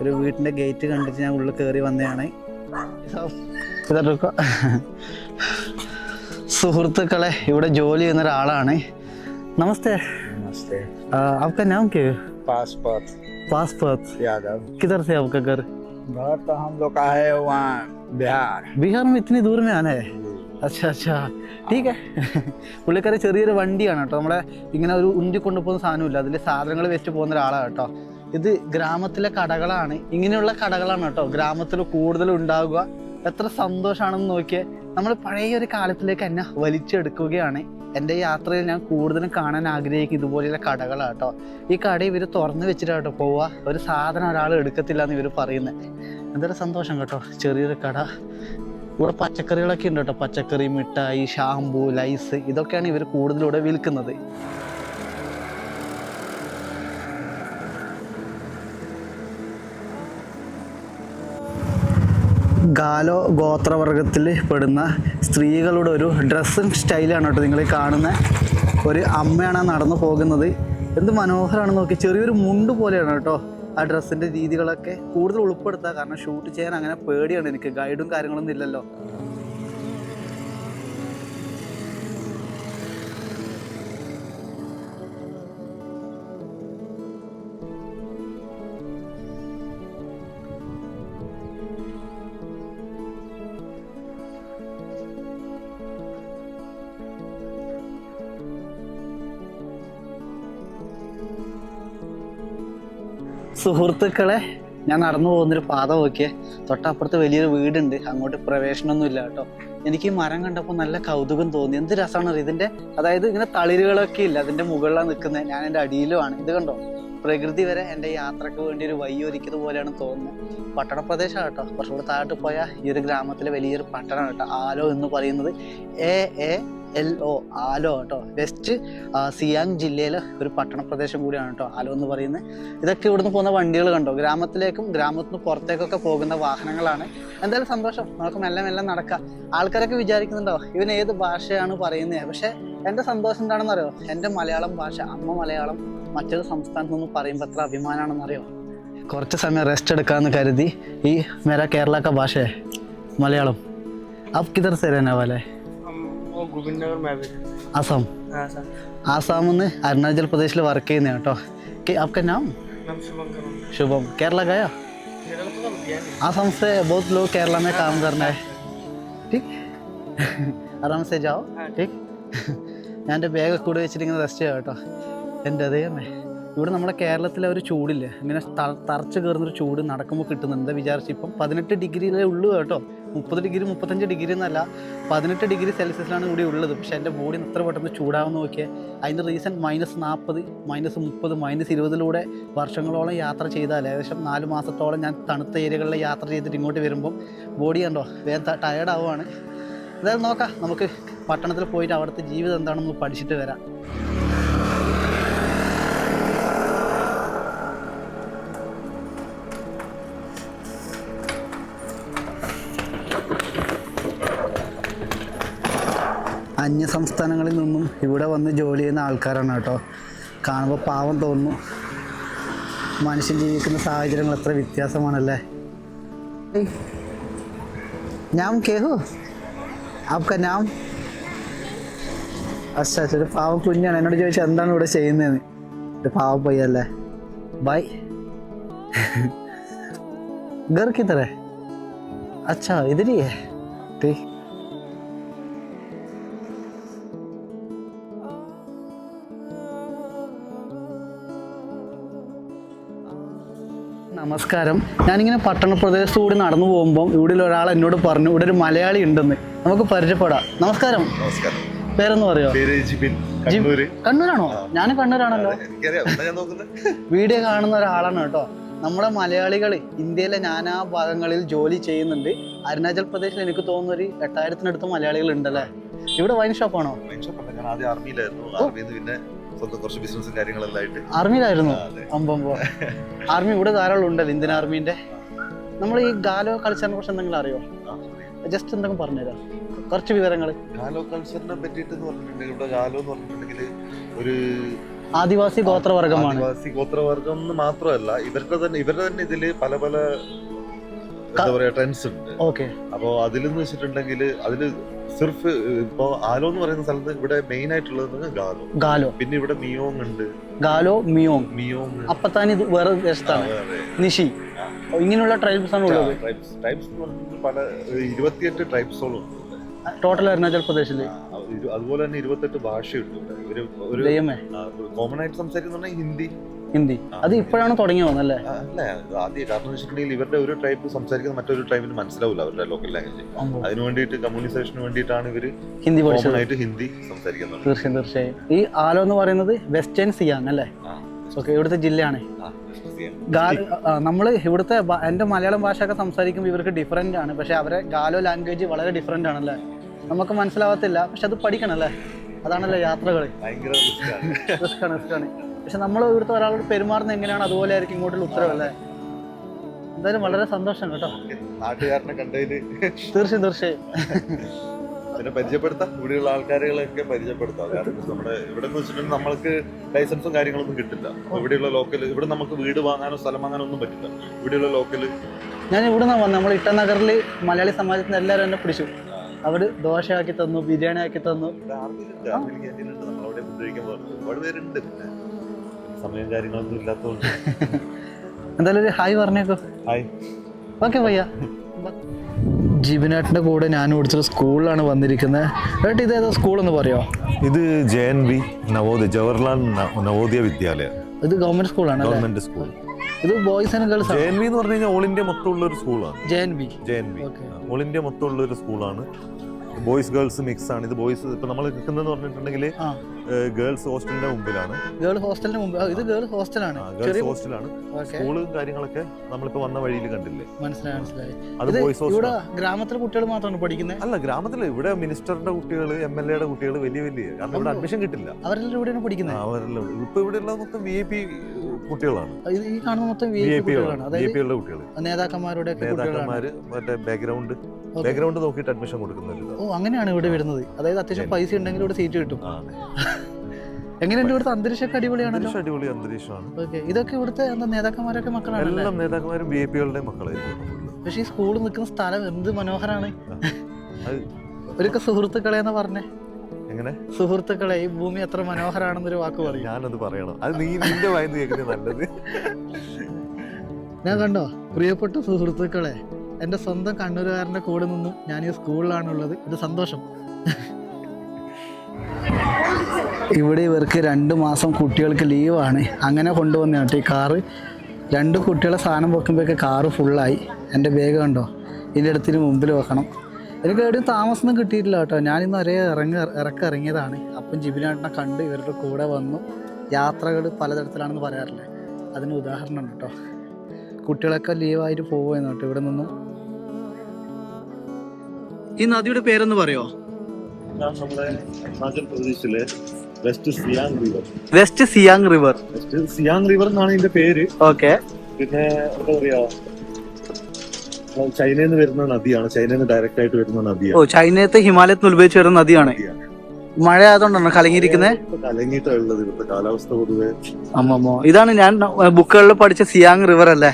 ഒരു വീട്ടിൻ്റെ ഗേറ്റ് കണ്ടിട്ട് ഞാൻ ഉള്ളിൽ കയറി വന്നതാണ്. സുഹൃത്തുക്കളെ, ഇവിടെ ജോലി ചെയ്യുന്ന ഒരാളാണ്. നമസ്തേ. नमस्ते। आपका नाम क्या है? पासपत यादव। किधर से आपका घर? घर तो हम लोग का है वहाँ बिहार। ബീഹാർ में इतनी दूर में आना है? अच्छा ठीक है. പുള്ളിക്കാരി ചെറിയൊരു വണ്ടിയാണ് കേട്ടോ. നമ്മളെ ഇങ്ങനെ ഒരു ഉന്തി കൊണ്ടുപോകുന്ന സാധനമില്ല, അതിൽ സാധനങ്ങൾ വെച്ച് പോകുന്ന ഒരാളാണ് കേട്ടോ. ഇത് ഗ്രാമത്തിലെ കടകളാണ്. ഇങ്ങനെയുള്ള കടകളാണ് കേട്ടോ ഗ്രാമത്തിൽ കൂടുതലും ഉണ്ടാവുക. എത്ര സന്തോഷമാണെന്ന് നോക്കിയേ. നമ്മൾ പഴയ ഒരു കാലത്തിലേക്ക് എന്നെ വലിച്ചെടുക്കുകയാണ്. എൻ്റെ യാത്രയിൽ ഞാൻ കൂടുതലും കാണാൻ ആഗ്രഹിക്കും ഇതുപോലെയുള്ള കടകളാണ് കേട്ടോ. ഈ കട ഇവർ തുറന്ന് വെച്ചിട്ടാട്ടോ പോവുക. ഒരു സാധനം ഒരാൾ എടുക്കത്തില്ല എന്ന് ഇവർ പറയുന്നത്. എന്തൊരു സന്തോഷം കേട്ടോ. ചെറിയൊരു കട. ഇവിടെ പച്ചക്കറികളൊക്കെ ഉണ്ട് കേട്ടോ. പച്ചക്കറി, മിഠായി, ഷാമ്പു, ലൈസ്, ഇതൊക്കെയാണ് ഇവർ കൂടുതലൂടെ വിൽക്കുന്നത്. ഗാലോ ഗോത്രവർഗത്തിൽ പെടുന്ന സ്ത്രീകളുടെ ഒരു ഡ്രസ്സിങ് സ്റ്റൈലാണ് കേട്ടോ നിങ്ങൾ കാണുന്ന. ഒരു അമ്മയാണ് നടന്നു പോകുന്നത്. എന്ത് മനോഹരമാണ് നോക്കി. ചെറിയൊരു മുണ്ട് പോലെയാണ് കേട്ടോ ആ ഡ്രസ്സിൻ്റെ രീതികളൊക്കെ. കൂടുതൽ ഉൾപ്പെടുത്തുക, കാരണം ഷൂട്ട് ചെയ്യാൻ അങ്ങനെ പേടിയാണ് എനിക്ക്. ഗൈഡും കാര്യങ്ങളൊന്നും ഇല്ലല്ലോ. സുഹൃത്തുക്കളെ, ഞാൻ നടന്നു പോകുന്നൊരു പാത നോക്കിയേ. തൊട്ടപ്പുറത്ത് വലിയൊരു വീടുണ്ട്. അങ്ങോട്ട് പ്രവേശനമൊന്നും ഇല്ല കേട്ടോ. എനിക്ക് ഈ മരം കണ്ടപ്പോൾ നല്ല കൗതുകം തോന്നി. എന്ത് രസമാണ് ഇതിൻ്റെ. അതായത് ഇങ്ങനെ തളിരുകളൊക്കെ ഇല്ല, അതിൻ്റെ മുകളിലാണ് നിൽക്കുന്നത്. ഞാൻ എൻ്റെ അടിയിലുമാണ്. ഇത് കണ്ടോ, പ്രകൃതി വരെ എൻ്റെ യാത്രക്ക് വേണ്ടി ഒരു വഴി ഒരുക്കിയത് പോലെയാണ് തോന്നുന്നത്. പട്ടണപ്രദേശമാണ് കേട്ടോ. കുറച്ചുകൂടി താഴോട്ട് പോയാൽ ഈ ഒരു ഗ്രാമത്തിലെ വലിയൊരു പട്ടണമാണ് കേട്ടോ ആലോ എന്ന് പറയുന്നത്. AALO ആലോ കേട്ടോ. വെസ്റ്റ് സിയാങ് ജില്ലയിലെ ഒരു പട്ടണപ്രദേശം കൂടിയാണ് കേട്ടോ ആലോ എന്ന് പറയുന്നത്. ഇതൊക്കെ ഇവിടുന്ന് പോകുന്ന വണ്ടികൾ കണ്ടോ. ഗ്രാമത്തിലേക്കും ഗ്രാമത്തിന് പുറത്തേക്കൊക്കെ പോകുന്ന വാഹനങ്ങളാണ്. എന്തായാലും സന്തോഷം. നമുക്ക് മെല്ലെ നടക്കാം. ആൾക്കാരൊക്കെ വിചാരിക്കുന്നുണ്ടോ ഇവൻ ഏത് ഭാഷയാണ് പറയുന്നത്. പക്ഷേ എൻ്റെ സന്തോഷം എന്താണെന്നറിയോ, എൻ്റെ മലയാളം ഭാഷ, അമ്മ മലയാളം, മറ്റൊരു സംസ്ഥാനത്ത് നിന്ന് പറയുമ്പോൾ എത്ര അഭിമാനമാണെന്നറിയോ. കുറച്ച് സമയം റെസ്റ്റ് എടുക്കാമെന്ന് കരുതി. ഈ മേരാ കേരള का ഭാഷ മലയാളം. आप किधर से रहने वाले? गोविंदनगर में भी। आसाम. आसाम में अरुणाचल प्रदेश में वर्क ചെയ്യുന്ന കേട്ടോ. आपका नाम? शुभम. केरला गया? आसाम से बहुत लोग केरला में काम करना है. ठीक, आराम से जाओ. ठीक. ഞാൻ എൻ്റെ ബാഗ് കൂടെ വെച്ചിരിക്കുന്നത് റെസ്റ്റ് ചെയ്യാം കേട്ടോ. എൻ്റെ ദൈവമേ, ഇവിടെ നമ്മുടെ കേരളത്തിലെ ഒരു ചൂടില്ലേ, ഇങ്ങനെ തറച്ച് കയറുന്നൊരു ചൂട് നടക്കുമ്പോൾ കിട്ടുന്നുണ്ട്. എന്താ വിചാരിച്ച് ഇപ്പം 18 ഡിഗ്രിയിലേ ഉള്ളൂ കേട്ടോ. 30 ഡിഗ്രി 35 ഡിഗ്രി എന്നല്ല, 18 ഡിഗ്രി സെൽഷ്യസിലാണ് ഇവിടെ ഉള്ളത്. പക്ഷേ എൻ്റെ ബോഡി എത്ര പെട്ടെന്ന് ചൂടാവുന്ന നോക്കിയാൽ. അതിൻ്റെ റീസൺ -40, -30, -20 വർഷങ്ങളോളം യാത്ര ചെയ്താൽ ഏകദേശം 4 മാസത്തോളം ഞാൻ തണുത്ത ഏരിയകളിൽ യാത്ര ചെയ്തിട്ട് ഇങ്ങോട്ട് വരുമ്പം ബോഡി കണ്ടോ വേഗം ടയേർഡാവുകയാണ്. എന്തായാലും നോക്കാം, നമുക്ക് പട്ടണത്തിൽ പോയിട്ട് അവിടുത്തെ ജീവിതം എന്താണെന്ന് പഠിച്ചിട്ട് വരാം. അന്യ സംസ്ഥാനങ്ങളിൽ നിന്നും ഇവിടെ വന്ന് ജോലി ചെയ്യുന്ന ആൾക്കാരാണ് കേട്ടോ. കാണുമ്പോൾ പാവം തോന്നുന്നു. മനുഷ്യൻ ജീവിക്കുന്ന സാഹചര്യങ്ങൾ എത്ര വ്യത്യാസമാണല്ലേ. നാം കേഹു ആപ്ക നാം? അച്ഛാ ഒരു പാവം കുഞ്ഞാണ്. എന്നോട് ചോദിച്ചാൽ എന്താണ് ഇവിടെ ചെയ്യുന്നതെന്ന്. ഒരു പാവം പയ്യല്ലേ. ബൈ. घर किधर है? अच्छा इधर ही है. ठीक. നമസ്കാരം. ഞാനിങ്ങനെ പട്ടണപ്രദേശത്തുകൂടി നടന്നു പോകുമ്പോൾ ഇവിടെ ഒരാൾ എന്നോട് പറഞ്ഞു ഇവിടെ ഒരു മലയാളി ഉണ്ടെന്ന്. നമുക്ക് പരിചയപ്പെടാം. നമസ്കാരം. നമസ്കാരം. പേരൊന്ന് പറയോ? പേര് ജിബിൻ. കണ്ണൂര്. കണ്ണൂരാണോ? ഞാൻ കണ്ണൂരാണല്ലോ. വീഡിയോ കാണുന്ന ഒരാളാണ് കേട്ടോ. നമ്മുടെ മലയാളികൾ ഇന്ത്യയിലെ നാനാ ഭാഗങ്ങളിൽ ജോലി ചെയ്യുന്നുണ്ട്. അരുണാചൽ പ്രദേശിൽ എനിക്ക് തോന്നുന്ന ഒരു 8000-നടുത്ത് മലയാളികൾ ഉണ്ടല്ലേ. ഇവിടെ വൈൻ ഷോപ്പാണോ? ഞാൻ ആദ്യം ആർമിയിലായിരുന്നു. പിന്നെ കുറച്ച് ബിസിനസ് കാര്യങ്ങളെല്ലാം ആയിട്ട് ആർമിയിലായിരുന്നു. അമ്പമ്പോ ആർമി ഇവിടെ ധാരാളം ഉണ്ടല്ലോ, ഇന്ത്യൻ ആർമീന്റെ. നമ്മൾ ഈ ഗാലോ കൾച്ചറിനെ കുറിച്ച് എന്തെങ്കിലും അറിയോ? ജസ്റ്റ് എന്തെങ്കിലും പറഞ്ഞുതരാം, കുറച്ച് വിവരങ്ങൾ. ഗാലോ കൾച്ചറിനെ പറ്റിയിട്ട് പറഞ്ഞിട്ടുണ്ടെങ്കിൽ ഇവിടെ ഗാലോ എന്ന് പറഞ്ഞിട്ടുണ്ടെങ്കിൽ ഒരു ആദിവാസി ഗോത്രവർഗമാണ്. ആദിവാസി ഗോത്രവർഗം എന്ന് മാത്രമല്ല, ഇവരുടെ തന്നെ ഇതില് പല പല എന്താ പറയാ ട്രെൻഡ്സ് ഉണ്ട്. ഓക്കെ. അപ്പോ അതിലെന്ന് വെച്ചിട്ടുണ്ടെങ്കിൽ അതില് സിർഫ് ഇപ്പൊ ആലോ എന്ന് പറയുന്ന സ്ഥലത്ത് ഇവിടെ മെയിൻ ആയിട്ടുള്ളത് ഗാലോ. പിന്നെ ഇവിടെ മിയോങ് ഉണ്ട്. Gallo, Mueang. അപ്പത്താനി വേറെ ദേശത്താണ്. നിഷി, ഇങ്ങനെയുള്ള ട്രൈബ്സ് ആണ് ഉള്ളത്. ട്രൈബ്സ് പല 28 ട്രൈബ്സോളം ഉണ്ട് ടോട്ടൽ അരുണാചൽ പ്രദേശില്. അതുപോലെ തന്നെ 28 ഭാഷയുണ്ട്. കോമൺ ആയിട്ട് സംസാരിക്കുന്ന ഹിന്ദി. അത് ഇപ്പോഴാണ് തുടങ്ങി വന്നല്ലേ? അല്ല, ആദ്യം കാരണം വെച്ചിട്ടുണ്ടെങ്കിൽ ഇവരുടെ ഒരു ട്രൈബ് സംസാരിക്കുന്ന മറ്റൊരു ട്രൈബിന് മനസ്സിലാവില്ല അവരുടെ ലോക്കൽ ലാംഗ്വേജ്. അതിന് വേണ്ടിയിട്ട് കമ്മ്യൂണിക്കേഷന് വേണ്ടിയിട്ടാണ് ഇവര് ഹിന്ദി സംസാരിക്കുന്നത്. തീർച്ചയായും. ഈ ആലോ എന്ന് പറയുന്നത് വെസ്റ്റേൺ സിയാങ് അല്ലേ? ഓക്കെ, ഇവിടുത്തെ ജില്ലയാണ്. നമ്മള് ഇവിടുത്തെ എന്റെ മലയാളം ഭാഷയൊക്കെ സംസാരിക്കുമ്പോൾ ഇവർക്ക് ഡിഫറെന്റ് ആണ്. പക്ഷെ അവരെ ഗാലോ ലാംഗ്വേജ് വളരെ ഡിഫറെന്റ് ആണല്ലേ. നമുക്ക് മനസ്സിലാവത്തില്ല, പക്ഷെ അത് പഠിക്കണം അല്ലേ. അതാണല്ലോ യാത്രകൾ. റിസ്ക്കാണ്. പക്ഷെ നമ്മൾ ഇവിടുത്തെ ഒരാളോട് പെരുമാറുന്നത് എങ്ങനെയാണ് അതുപോലെ ആയിരിക്കും ഇങ്ങോട്ടുള്ള ഉത്തരവല്ലേ. എന്തായാലും വളരെ സന്തോഷം കേട്ടോ. നാട്ടുകാരനെ കണ്ടതില് തീർച്ചയായും പിന്നെ പരിചയപ്പെടുത്താം. ഇവിടെയുള്ള ആൾക്കാരുകളൊക്കെ പരിചയപ്പെടുത്താം. കാരണം നമ്മുടെ ഇവിടെ എന്ന് വെച്ചിട്ടുണ്ടെങ്കിൽ നമ്മൾക്ക് ലൈസൻസും കാര്യങ്ങളൊന്നും കിട്ടില്ല. ഇവിടെയുള്ള ലോക്കൽ ഇവിടെ നമുക്ക് വീട് വാങ്ങാനോ സ്ഥലം വാങ്ങാനോ ഒന്നും പറ്റില്ല. ഇവിടെയുള്ള ലോക്കൽ ഞാൻ ഇവിടെ നിന്ന് വന്നു. നമ്മൾ ഇട്ടനഗറിൽ മലയാളി സമാജത്തിന് എല്ലാവരും എന്നെ പിടിച്ചു. അവർ ദോശയാക്കി തന്നു, ബിരിയാണി ആക്കി തന്നു. നമ്മളവിടെ ഫുഡ് കഴിക്കാൻ പോകുന്നത് ഒരുപാട് പേരുണ്ട്. പിന്നെ സമയം കാര്യങ്ങളൊന്നും ഇല്ലാത്തതുകൊണ്ട് എന്തായാലും ഒരു ഹായ് പറഞ്ഞേക്കോ. ഹായ്. ഓക്കെ ഭയ്യ. ജിബിനേട്ടൻ്റെ കൂടെ ഞാൻ പഠിച്ചൊരു സ്കൂളിലാണ് വന്നിരിക്കുന്നത്. ഏട്ടാ ഇത് ഏതാ സ്കൂളെന്ന് പറയോ? ഇത് JNV നവോദയ, ജവഹർലാൽ നവോദയ വിദ്യാലയ. ഇത് ഗവൺമെന്റ് സ്കൂളാണ്? Government school. ഇത് ബോയ്സ് ആൻഡ് ഗേൾസ്? JNV എന്ന് പറഞ്ഞു കഴിഞ്ഞാൽ ഓൾ ഇന്ത്യ മൊത്തമുള്ള ഒരു സ്കൂളാണ്. JNV ഓൾ ഇന്ത്യ മൊത്തമുള്ള ഒരു സ്കൂളാണ്. ബോയ്സ് ഗേൾസ് മിക്സ് ആണ്. ഇത് ബോയ്സ് ഇപ്പൊ നമ്മൾ നിൽക്കുന്നതെന്ന് പറഞ്ഞിട്ടുണ്ടെങ്കിൽ ഗേൾസ് ഹോസ്റ്റലിന്റെ മുമ്പിലാണ്. ഗേൾസ് ഹോസ്റ്റലിന്റെ മുമ്പ്. ഇത് ഗേൾസ് ഹോസ്റ്റലാണ്. ഗേൾസ് ഹോസ്റ്റലാണ്. സ്കൂളും കാര്യങ്ങളൊക്കെ നമ്മളിപ്പോ വന്ന വഴിയിൽ കണ്ടില്ലേ. മനസ്സിലായി. അത് ബോയ്സ് ഹോസ്റ്റൽ. ഇവിടെ ഗ്രാമത്തിലെ കുട്ടികൾ മാത്രമാണ് പഠിക്കുന്നത്? അല്ല, ഗ്രാമത്തില് ഇവിടെ മിനിസ്റ്ററുടെ കുട്ടികൾ, MLA യുടെ കുട്ടികൾ, വലിയ കാരണം ഇവിടെ അഡ്മിഷൻ കിട്ടില്ല. അവരെല്ലാം ഇവിടെയാണ് പഠിക്കുന്നത്? അവരെല്ലാം ഇപ്പൊ ഇവിടെയുള്ള മൊത്തം VIP കുട്ടികളാണ്. ഈ കാണുന്ന മൊത്തം VIP കളുടെ കുട്ടികൾ. നേതാക്കന്മാരുടെ മറ്റേ ബാക്ക്ഗ്രൗണ്ട് നോക്കിയിട്ട് അഡ്മിഷൻ കൊടുക്കുന്നില്ല. ഓ, അങ്ങനെയാണ് ഇവിടെ വരുന്നത്. അതായത് അത്യാവശ്യം പൈസ ഉണ്ടെങ്കിൽ ഇവിടെ സീറ്റ് കിട്ടും. എങ്ങനെയുണ്ട് ഇവിടുത്തെ അന്തരീക്ഷമൊക്കെ? അടിപൊളിയാണല്ലോ. അടിപൊളി അന്തരീക്ഷമാണ്. ഇതൊക്കെ ഇവിടുത്തെ നേതാക്കന്മാരൊക്കെ മക്കളാണ്? എല്ലാം നേതാക്കന്മാരും VIP കളുടെ മക്കളായിരിക്കും. പക്ഷെ ഈ സ്കൂൾ നിൽക്കുന്ന സ്ഥലം എന്ത് മനോഹരമാണ്. ഒരിക്കൽ സുഹൃത്തുക്കളെ എന്ന് പറഞ്ഞേ. എങ്ങനെ? സുഹൃത്തുക്കളെ, ഈ ഭൂമി എത്ര മനോഹരാണെന്നൊരു വാക്ക് പറയും. ഞാനത് പറയണം? അത് നിന്റെ വായന കേൾക്കുന്നത് നല്ലത്. ഞാൻ കണ്ടോ, പ്രിയപ്പെട്ട സുഹൃത്തുക്കളെ, എൻ്റെ സ്വന്തം കണ്ണൂരുകാരൻ്റെ കൂടെ നിന്നും ഞാൻ ഈ സ്കൂളിലാണുള്ളത്. ഇത് സന്തോഷം. ഇവിടെ ഇവർക്ക് 2 മാസം കുട്ടികൾക്ക് ലീവാണ്. അങ്ങനെ കൊണ്ടുവന്ന കേട്ടോ ഈ കാറ്. 2 കുട്ടികളെ സാധനം വെക്കുമ്പോഴൊക്കെ കാറ് ഫുള്ളായി. എൻ്റെ ബാഗ് കണ്ടോ, ഇതിൻ്റെ അടുത്തിന് മുമ്പിൽ വെക്കണം. എനിക്ക് എവിടെയും താമസമൊന്നും കിട്ടിയിട്ടില്ല കേട്ടോ. ഞാനിന്ന് ഒരേ ഇറങ്ങിയതാണ്. അപ്പം ജിബിനേട്ടനെ കണ്ട് ഇവരുടെ കൂടെ വന്നു. യാത്രകൾ പലതരത്തിലാണെന്ന് പറയാറില്ലേ, അതിന് ഉദാഹരണമാണ് കേട്ടോ. കുട്ടികളൊക്കെ ലീവായിട്ട് പോവുകയെന്ന് കേട്ടോ ഇവിടെ നിന്നും. ഈ നദിയുടെ പേരെന്ന് പറയോ? നമ്മുടെ അരുണാചൽ പ്രദേശിലെ West Siang river. Siang river എന്നാണ് ഇതിന്റെ പേര്. ഓക്കെ. പിന്നെ എന്താ പറയാ, ചൈനയിൽ നിന്ന് വരുന്ന നദിയാണ്. ചൈനയിൽ നിന്ന് ഡയറക്റ്റ് ആയിട്ട് വരുന്ന നദിയാണ്. ചൈനത്തെ ഹിമാലയത്തിൽ നിന്ന് ഉത്ഭവിച്ച് വരുന്ന നദിയാണ്. മഴ ആയതുകൊണ്ടാണ് കലങ്ങിയിരിക്കുന്നത്. കലങ്ങിയിട്ടുള്ളത് ഇവിടുത്തെ കാലാവസ്ഥ പൊതുവെ. അമ്മമ്മോ, ഇതാണ് ഞാൻ ബുക്കുകളിൽ പഠിച്ച സിയാങ് റിവർ അല്ലേ?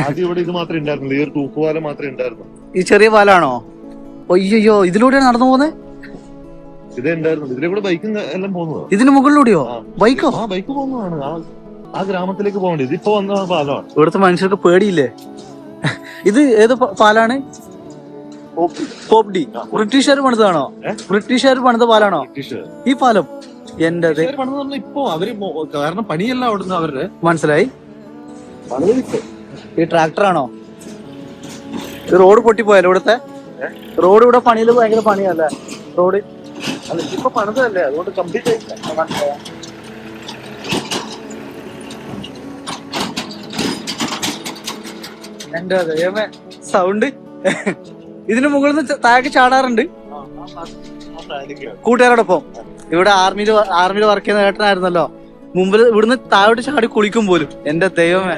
ആദ്യം ഇവിടെ ഇത് മാത്രമേ ഉണ്ടായിരുന്നുള്ളൂ, ഈ ഒരു തൂക്കുപാലം മാത്രമേ ഉണ്ടായിരുന്നു. ഈ ചെറിയ പാലാണോ? അയ്യോ, ഇതിലൂടെയാണ് നടന്നു പോകുന്നത്? ഇതേ ഉണ്ടായിരുന്നു, ഇതിലെ കൂടെ ബൈക്കും എല്ലാം പോകുന്നതാണ്. ഇതിന് മുകളിലൂടെയോ ബൈക്കോ? ആ ബൈക്ക് പോകുന്നതാണ്, ആ ഗ്രാമത്തിലേക്ക് പോകേണ്ടത്. ഇതിപ്പോ വന്ന പാലമാണ്. ഇവിടുത്തെ മനുഷ്യർക്ക് പേടിയില്ലേ? ഇത് ഏത് പാലാണ്? പോപ്ഡി. ബ്രിട്ടീഷുകാർ പണിതാണോ? ബ്രിട്ടീഷുകാർ പണിത പാലാണോ ഈ പാലം? എന്റെ ഇപ്പൊ അവര് കാരണം പണിയല്ല അവിടുന്ന് അവരുടെ. മനസ്സിലായി. ഈ ട്രാക്ടറാണോ? ഈ റോഡ് പൊട്ടിപ്പോയാലോ ഇവിടുത്തെ? റോഡ് ഇവിടെ പണിയിൽ ഭയങ്കര പണിയല്ലേ റോഡ്? അല്ല ഇപ്പൊ പണിതല്ലേ, അതുകൊണ്ട് കംപ്ലീറ്റ് എന്റെ ദൈവമേ, സൗണ്ട്. ഇതിന് മുകളിൽ നിന്ന് താഴേക്ക് ചാടാറുണ്ട് കൂട്ടുകാരോടൊപ്പം. ഇവിടെ ആർമിയിൽ വർക്ക് ചെയ്യുന്ന ഏട്ടനായിരുന്നല്ലോ, മുമ്പിൽ ഇവിടുന്ന് താഴോട്ട് ചാടി കുളിക്കും പോലും. എന്റെ ദൈവമേ.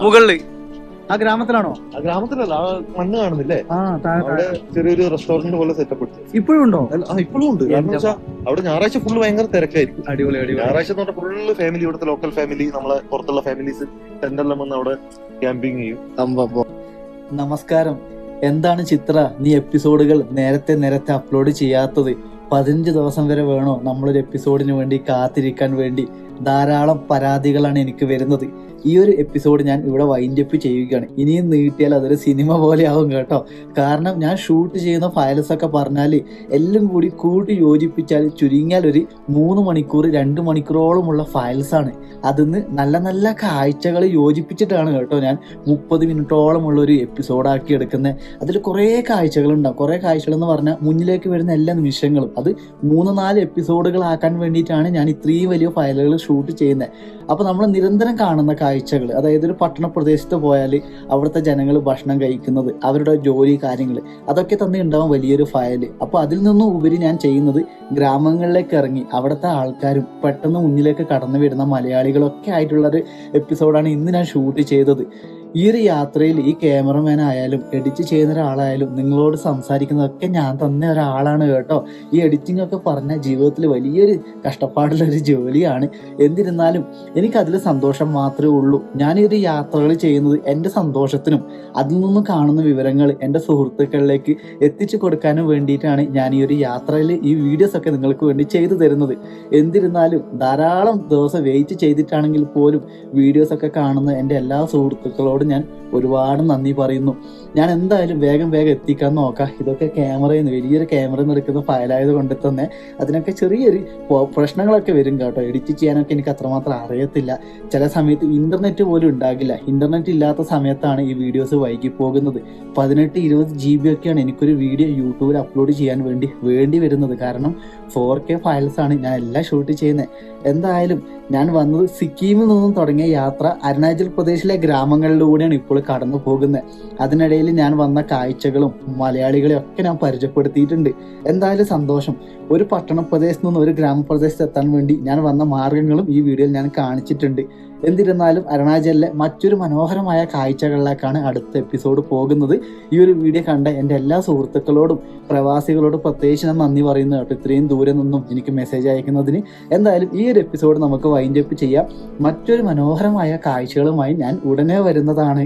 മുകളില് ആ ഗ്രാമത്തിലാണോ? ആ ഗ്രാമത്തിലല്ല, ആ മണ്ണ് കാണുന്നില്ലേ, അവിടെ ചെറിയൊരു റെസ്റ്റോറന്റ് പോലെ സെറ്റപ്പ് ഇപ്പോഴും ഉണ്ടോ? ഇപ്പോഴും ഉണ്ട്. കാരണം വെച്ചാൽ അവിടെ ഞായറാഴ്ച ഫുള്ള് ഭയങ്കര തിരക്കായിരിക്കും. അടിപൊളി. ഞായറാഴ്ച എന്ന് പറഞ്ഞാൽ ഫുള്ള് ഫാമിലി, ഇവിടുത്തെ ലോക്കൽ ഫാമിലി, നമ്മളെ പുറത്തുള്ള ഫാമിലീസ് സെന്ററിലും വന്ന് അവിടെ ക്യാമ്പിങ് ചെയ്യും. നമസ്കാരം. എന്താണ് ചിത്ര, നീ എപ്പിസോഡുകൾ നേരത്തെ അപ്ലോഡ് ചെയ്യാത്തത്? 15 ദിവസം വരെ വേണോ നമ്മളൊരു എപ്പിസോഡിന് വേണ്ടി കാത്തിരിക്കാൻ വേണ്ടി? ധാരാളം പരാതികളാണ് എനിക്ക് വരുന്നത്. ഈ ഒരു എപ്പിസോഡ് ഞാൻ ഇവിടെ വൈൻഡ് അപ്പ് ചെയ്യുകയാണ്. ഇനിയും നീട്ടിയാൽ അതൊരു സിനിമ പോലെ ആവും കേട്ടോ. കാരണം ഞാൻ ഷൂട്ട് ചെയ്യുന്ന ഫയൽസ് ഒക്കെ പറഞ്ഞാൽ എല്ലാം കൂടി കൂട്ടി യോജിപ്പിച്ചാൽ ചുരുങ്ങിയാൽ ഒരു 3 മണിക്കൂർ 2 മണിക്കൂറോളമുള്ള ഫയൽസാണ്. അതിന്ന് നല്ല കാഴ്ചകൾ യോജിപ്പിച്ചിട്ടാണ് കേട്ടോ ഞാൻ 30 മിനിറ്റോളമുള്ള ഒരു എപ്പിസോഡാക്കി എടുക്കുന്നത്. അതിൽ കുറേ കാഴ്ചകളുണ്ടാവും. കുറേ കാഴ്ചകൾ എന്ന് പറഞ്ഞാൽ മുന്നിലേക്ക് വരുന്ന എല്ലാ നിമിഷങ്ങളും അത് 3-4 എപ്പിസോഡുകളാക്കാൻ വേണ്ടിയിട്ടാണ് ഞാൻ ഇത്രയും വലിയ ഫയലുകൾ ഷൂട്ട് ചെയ്യുന്നത്. അപ്പോൾ നമ്മൾ നിരന്തരം കാണുന്ന കാഴ്ചകൾ, അതായത് ഒരു പട്ടണ പ്രദേശത്ത് പോയാൽ അവിടുത്തെ ജനങ്ങൾ ഭക്ഷണം കഴിക്കുന്നത്, അവരുടെ ജോലി കാര്യങ്ങൾ, അതൊക്കെ തന്നെ ഉണ്ടാവും വലിയൊരു ഫയൽ. അപ്പോൾ അതിൽ നിന്നും ഉപരി ഞാൻ ചെയ്യുന്നത് ഗ്രാമങ്ങളിലേക്ക് ഇറങ്ങി അവിടുത്തെ ആൾക്കാരും പെട്ടെന്ന് മുന്നിലേക്ക് കടന്നു വരുന്ന മലയാളികളൊക്കെ ആയിട്ടുള്ളൊരു എപ്പിസോഡാണ് ഇന്ന് ഞാൻ ഷൂട്ട് ചെയ്തത്. ഈ ഒരു യാത്രയിൽ ഈ ക്യാമറമാൻ ആയാലും എഡിറ്റ് ചെയ്യുന്ന ഒരാളായാലും നിങ്ങളോട് സംസാരിക്കുന്നതൊക്കെ ഞാൻ തന്നെ ഒരാളാണ് കേട്ടോ. ഈ എഡിറ്റിംഗ് ഒക്കെ പറഞ്ഞ ജീവിതത്തിൽ വലിയൊരു കഷ്ടപ്പാടുള്ളൊരു ജോലിയാണ്. എന്നിരുന്നാലും എനിക്കതിൽ സന്തോഷം മാത്രമേ ഉള്ളൂ. ഞാൻ ഈ ഒരു യാത്രകൾ ചെയ്യുന്നത് എൻ്റെ സന്തോഷത്തിനും അതിൽ നിന്നും കാണുന്ന വിവരങ്ങൾ എൻ്റെ സുഹൃത്തുക്കളിലേക്ക് എത്തിച്ചു കൊടുക്കാനും വേണ്ടിയിട്ടാണ് ഞാൻ ഈ ഒരു യാത്രയിൽ ഈ വീഡിയോസൊക്കെ നിങ്ങൾക്ക് വേണ്ടി ചെയ്തു തരുന്നത്. എന്നിരുന്നാലും ധാരാളം ദിവസം വെയിറ്റ് ചെയ്തിട്ടാണെങ്കിൽ പോലും വീഡിയോസൊക്കെ കാണുന്ന എൻ്റെ എല്ലാ സുഹൃത്തുക്കളോടും ഞാൻ ഒരുപാട് നന്ദി പറയുന്നു. ഞാൻ എന്തായാലും വേഗം എത്തിക്കാൻ നോക്കാം. ഇതൊക്കെ വലിയൊരു ക്യാമറയിൽ നിന്ന് എടുക്കുന്ന ഫയലായത് കൊണ്ട് തന്നെ അതിനൊക്കെ ചെറിയൊരു പ്രശ്നങ്ങളൊക്കെ വരും കേട്ടോ. എഡിറ്റ് ചെയ്യാനൊക്കെ എനിക്ക് അത്രമാത്രം അറിയത്തില്ല. ചില സമയത്ത് ഇന്റർനെറ്റ് പോലും ഉണ്ടാകില്ല. ഇന്റർനെറ്റ് ഇല്ലാത്ത സമയത്താണ് ഈ വീഡിയോസ് വൈകി പോകുന്നത്. 18-20 GB ഒക്കെയാണ് എനിക്കൊരു വീഡിയോ യൂട്യൂബിൽ അപ്ലോഡ് ചെയ്യാൻ വേണ്ടി വരുന്നത്. കാരണം 4K ഫയൽസാണ് ഞാൻ എല്ലാം ഷൂട്ട് ചെയ്യുന്നത്. എന്തായാലും ഞാൻ വന്നത് സിക്കിമിൽ നിന്നും തുടങ്ങിയ യാത്ര അരുണാചൽ പ്രദേശിലെ ഗ്രാമങ്ങളിലൂടെയാണ് ഇപ്പോൾ കടന്നു പോകുന്നത്. അതിനിടയിൽ ഞാൻ വന്ന കാഴ്ചകളും മലയാളികളെയും ഒക്കെ ഞാൻ പരിചയപ്പെടുത്തിയിട്ടുണ്ട്. എന്തായാലും സന്തോഷം. ഒരു പട്ടണ പ്രദേശത്ത് നിന്ന് ഒരു ഗ്രാമപ്രദേശത്ത് എത്താൻ വേണ്ടി ഞാൻ വന്ന മാർഗങ്ങളും ഈ വീഡിയോയിൽ ഞാൻ കാണിച്ചിട്ടുണ്ട്. എന്നിരുന്നാലും അരുണാചലിലെ മറ്റൊരു മനോഹരമായ കാഴ്ചകളിലേക്കാണ് അടുത്ത എപ്പിസോഡ് പോകുന്നത്. ഈ ഒരു വീഡിയോ കണ്ട എൻ്റെ എല്ലാ സുഹൃത്തുക്കളോടും പ്രവാസികളോടും പ്രത്യേകിച്ച് ഞാൻ നന്ദി പറയുന്നു കേട്ടോ, ഇത്രയും ദൂരെ നിന്നും എനിക്ക് മെസ്സേജ് അയക്കുന്നതിന്. എന്തായാലും ഈ ഒരു എപ്പിസോഡ് നമുക്ക് വൈൻഡ് അപ്പ് ചെയ്യാം. മറ്റൊരു മനോഹരമായ കാഴ്ചകളുമായി ഞാൻ ഉടനെ വരുന്നതാണ്.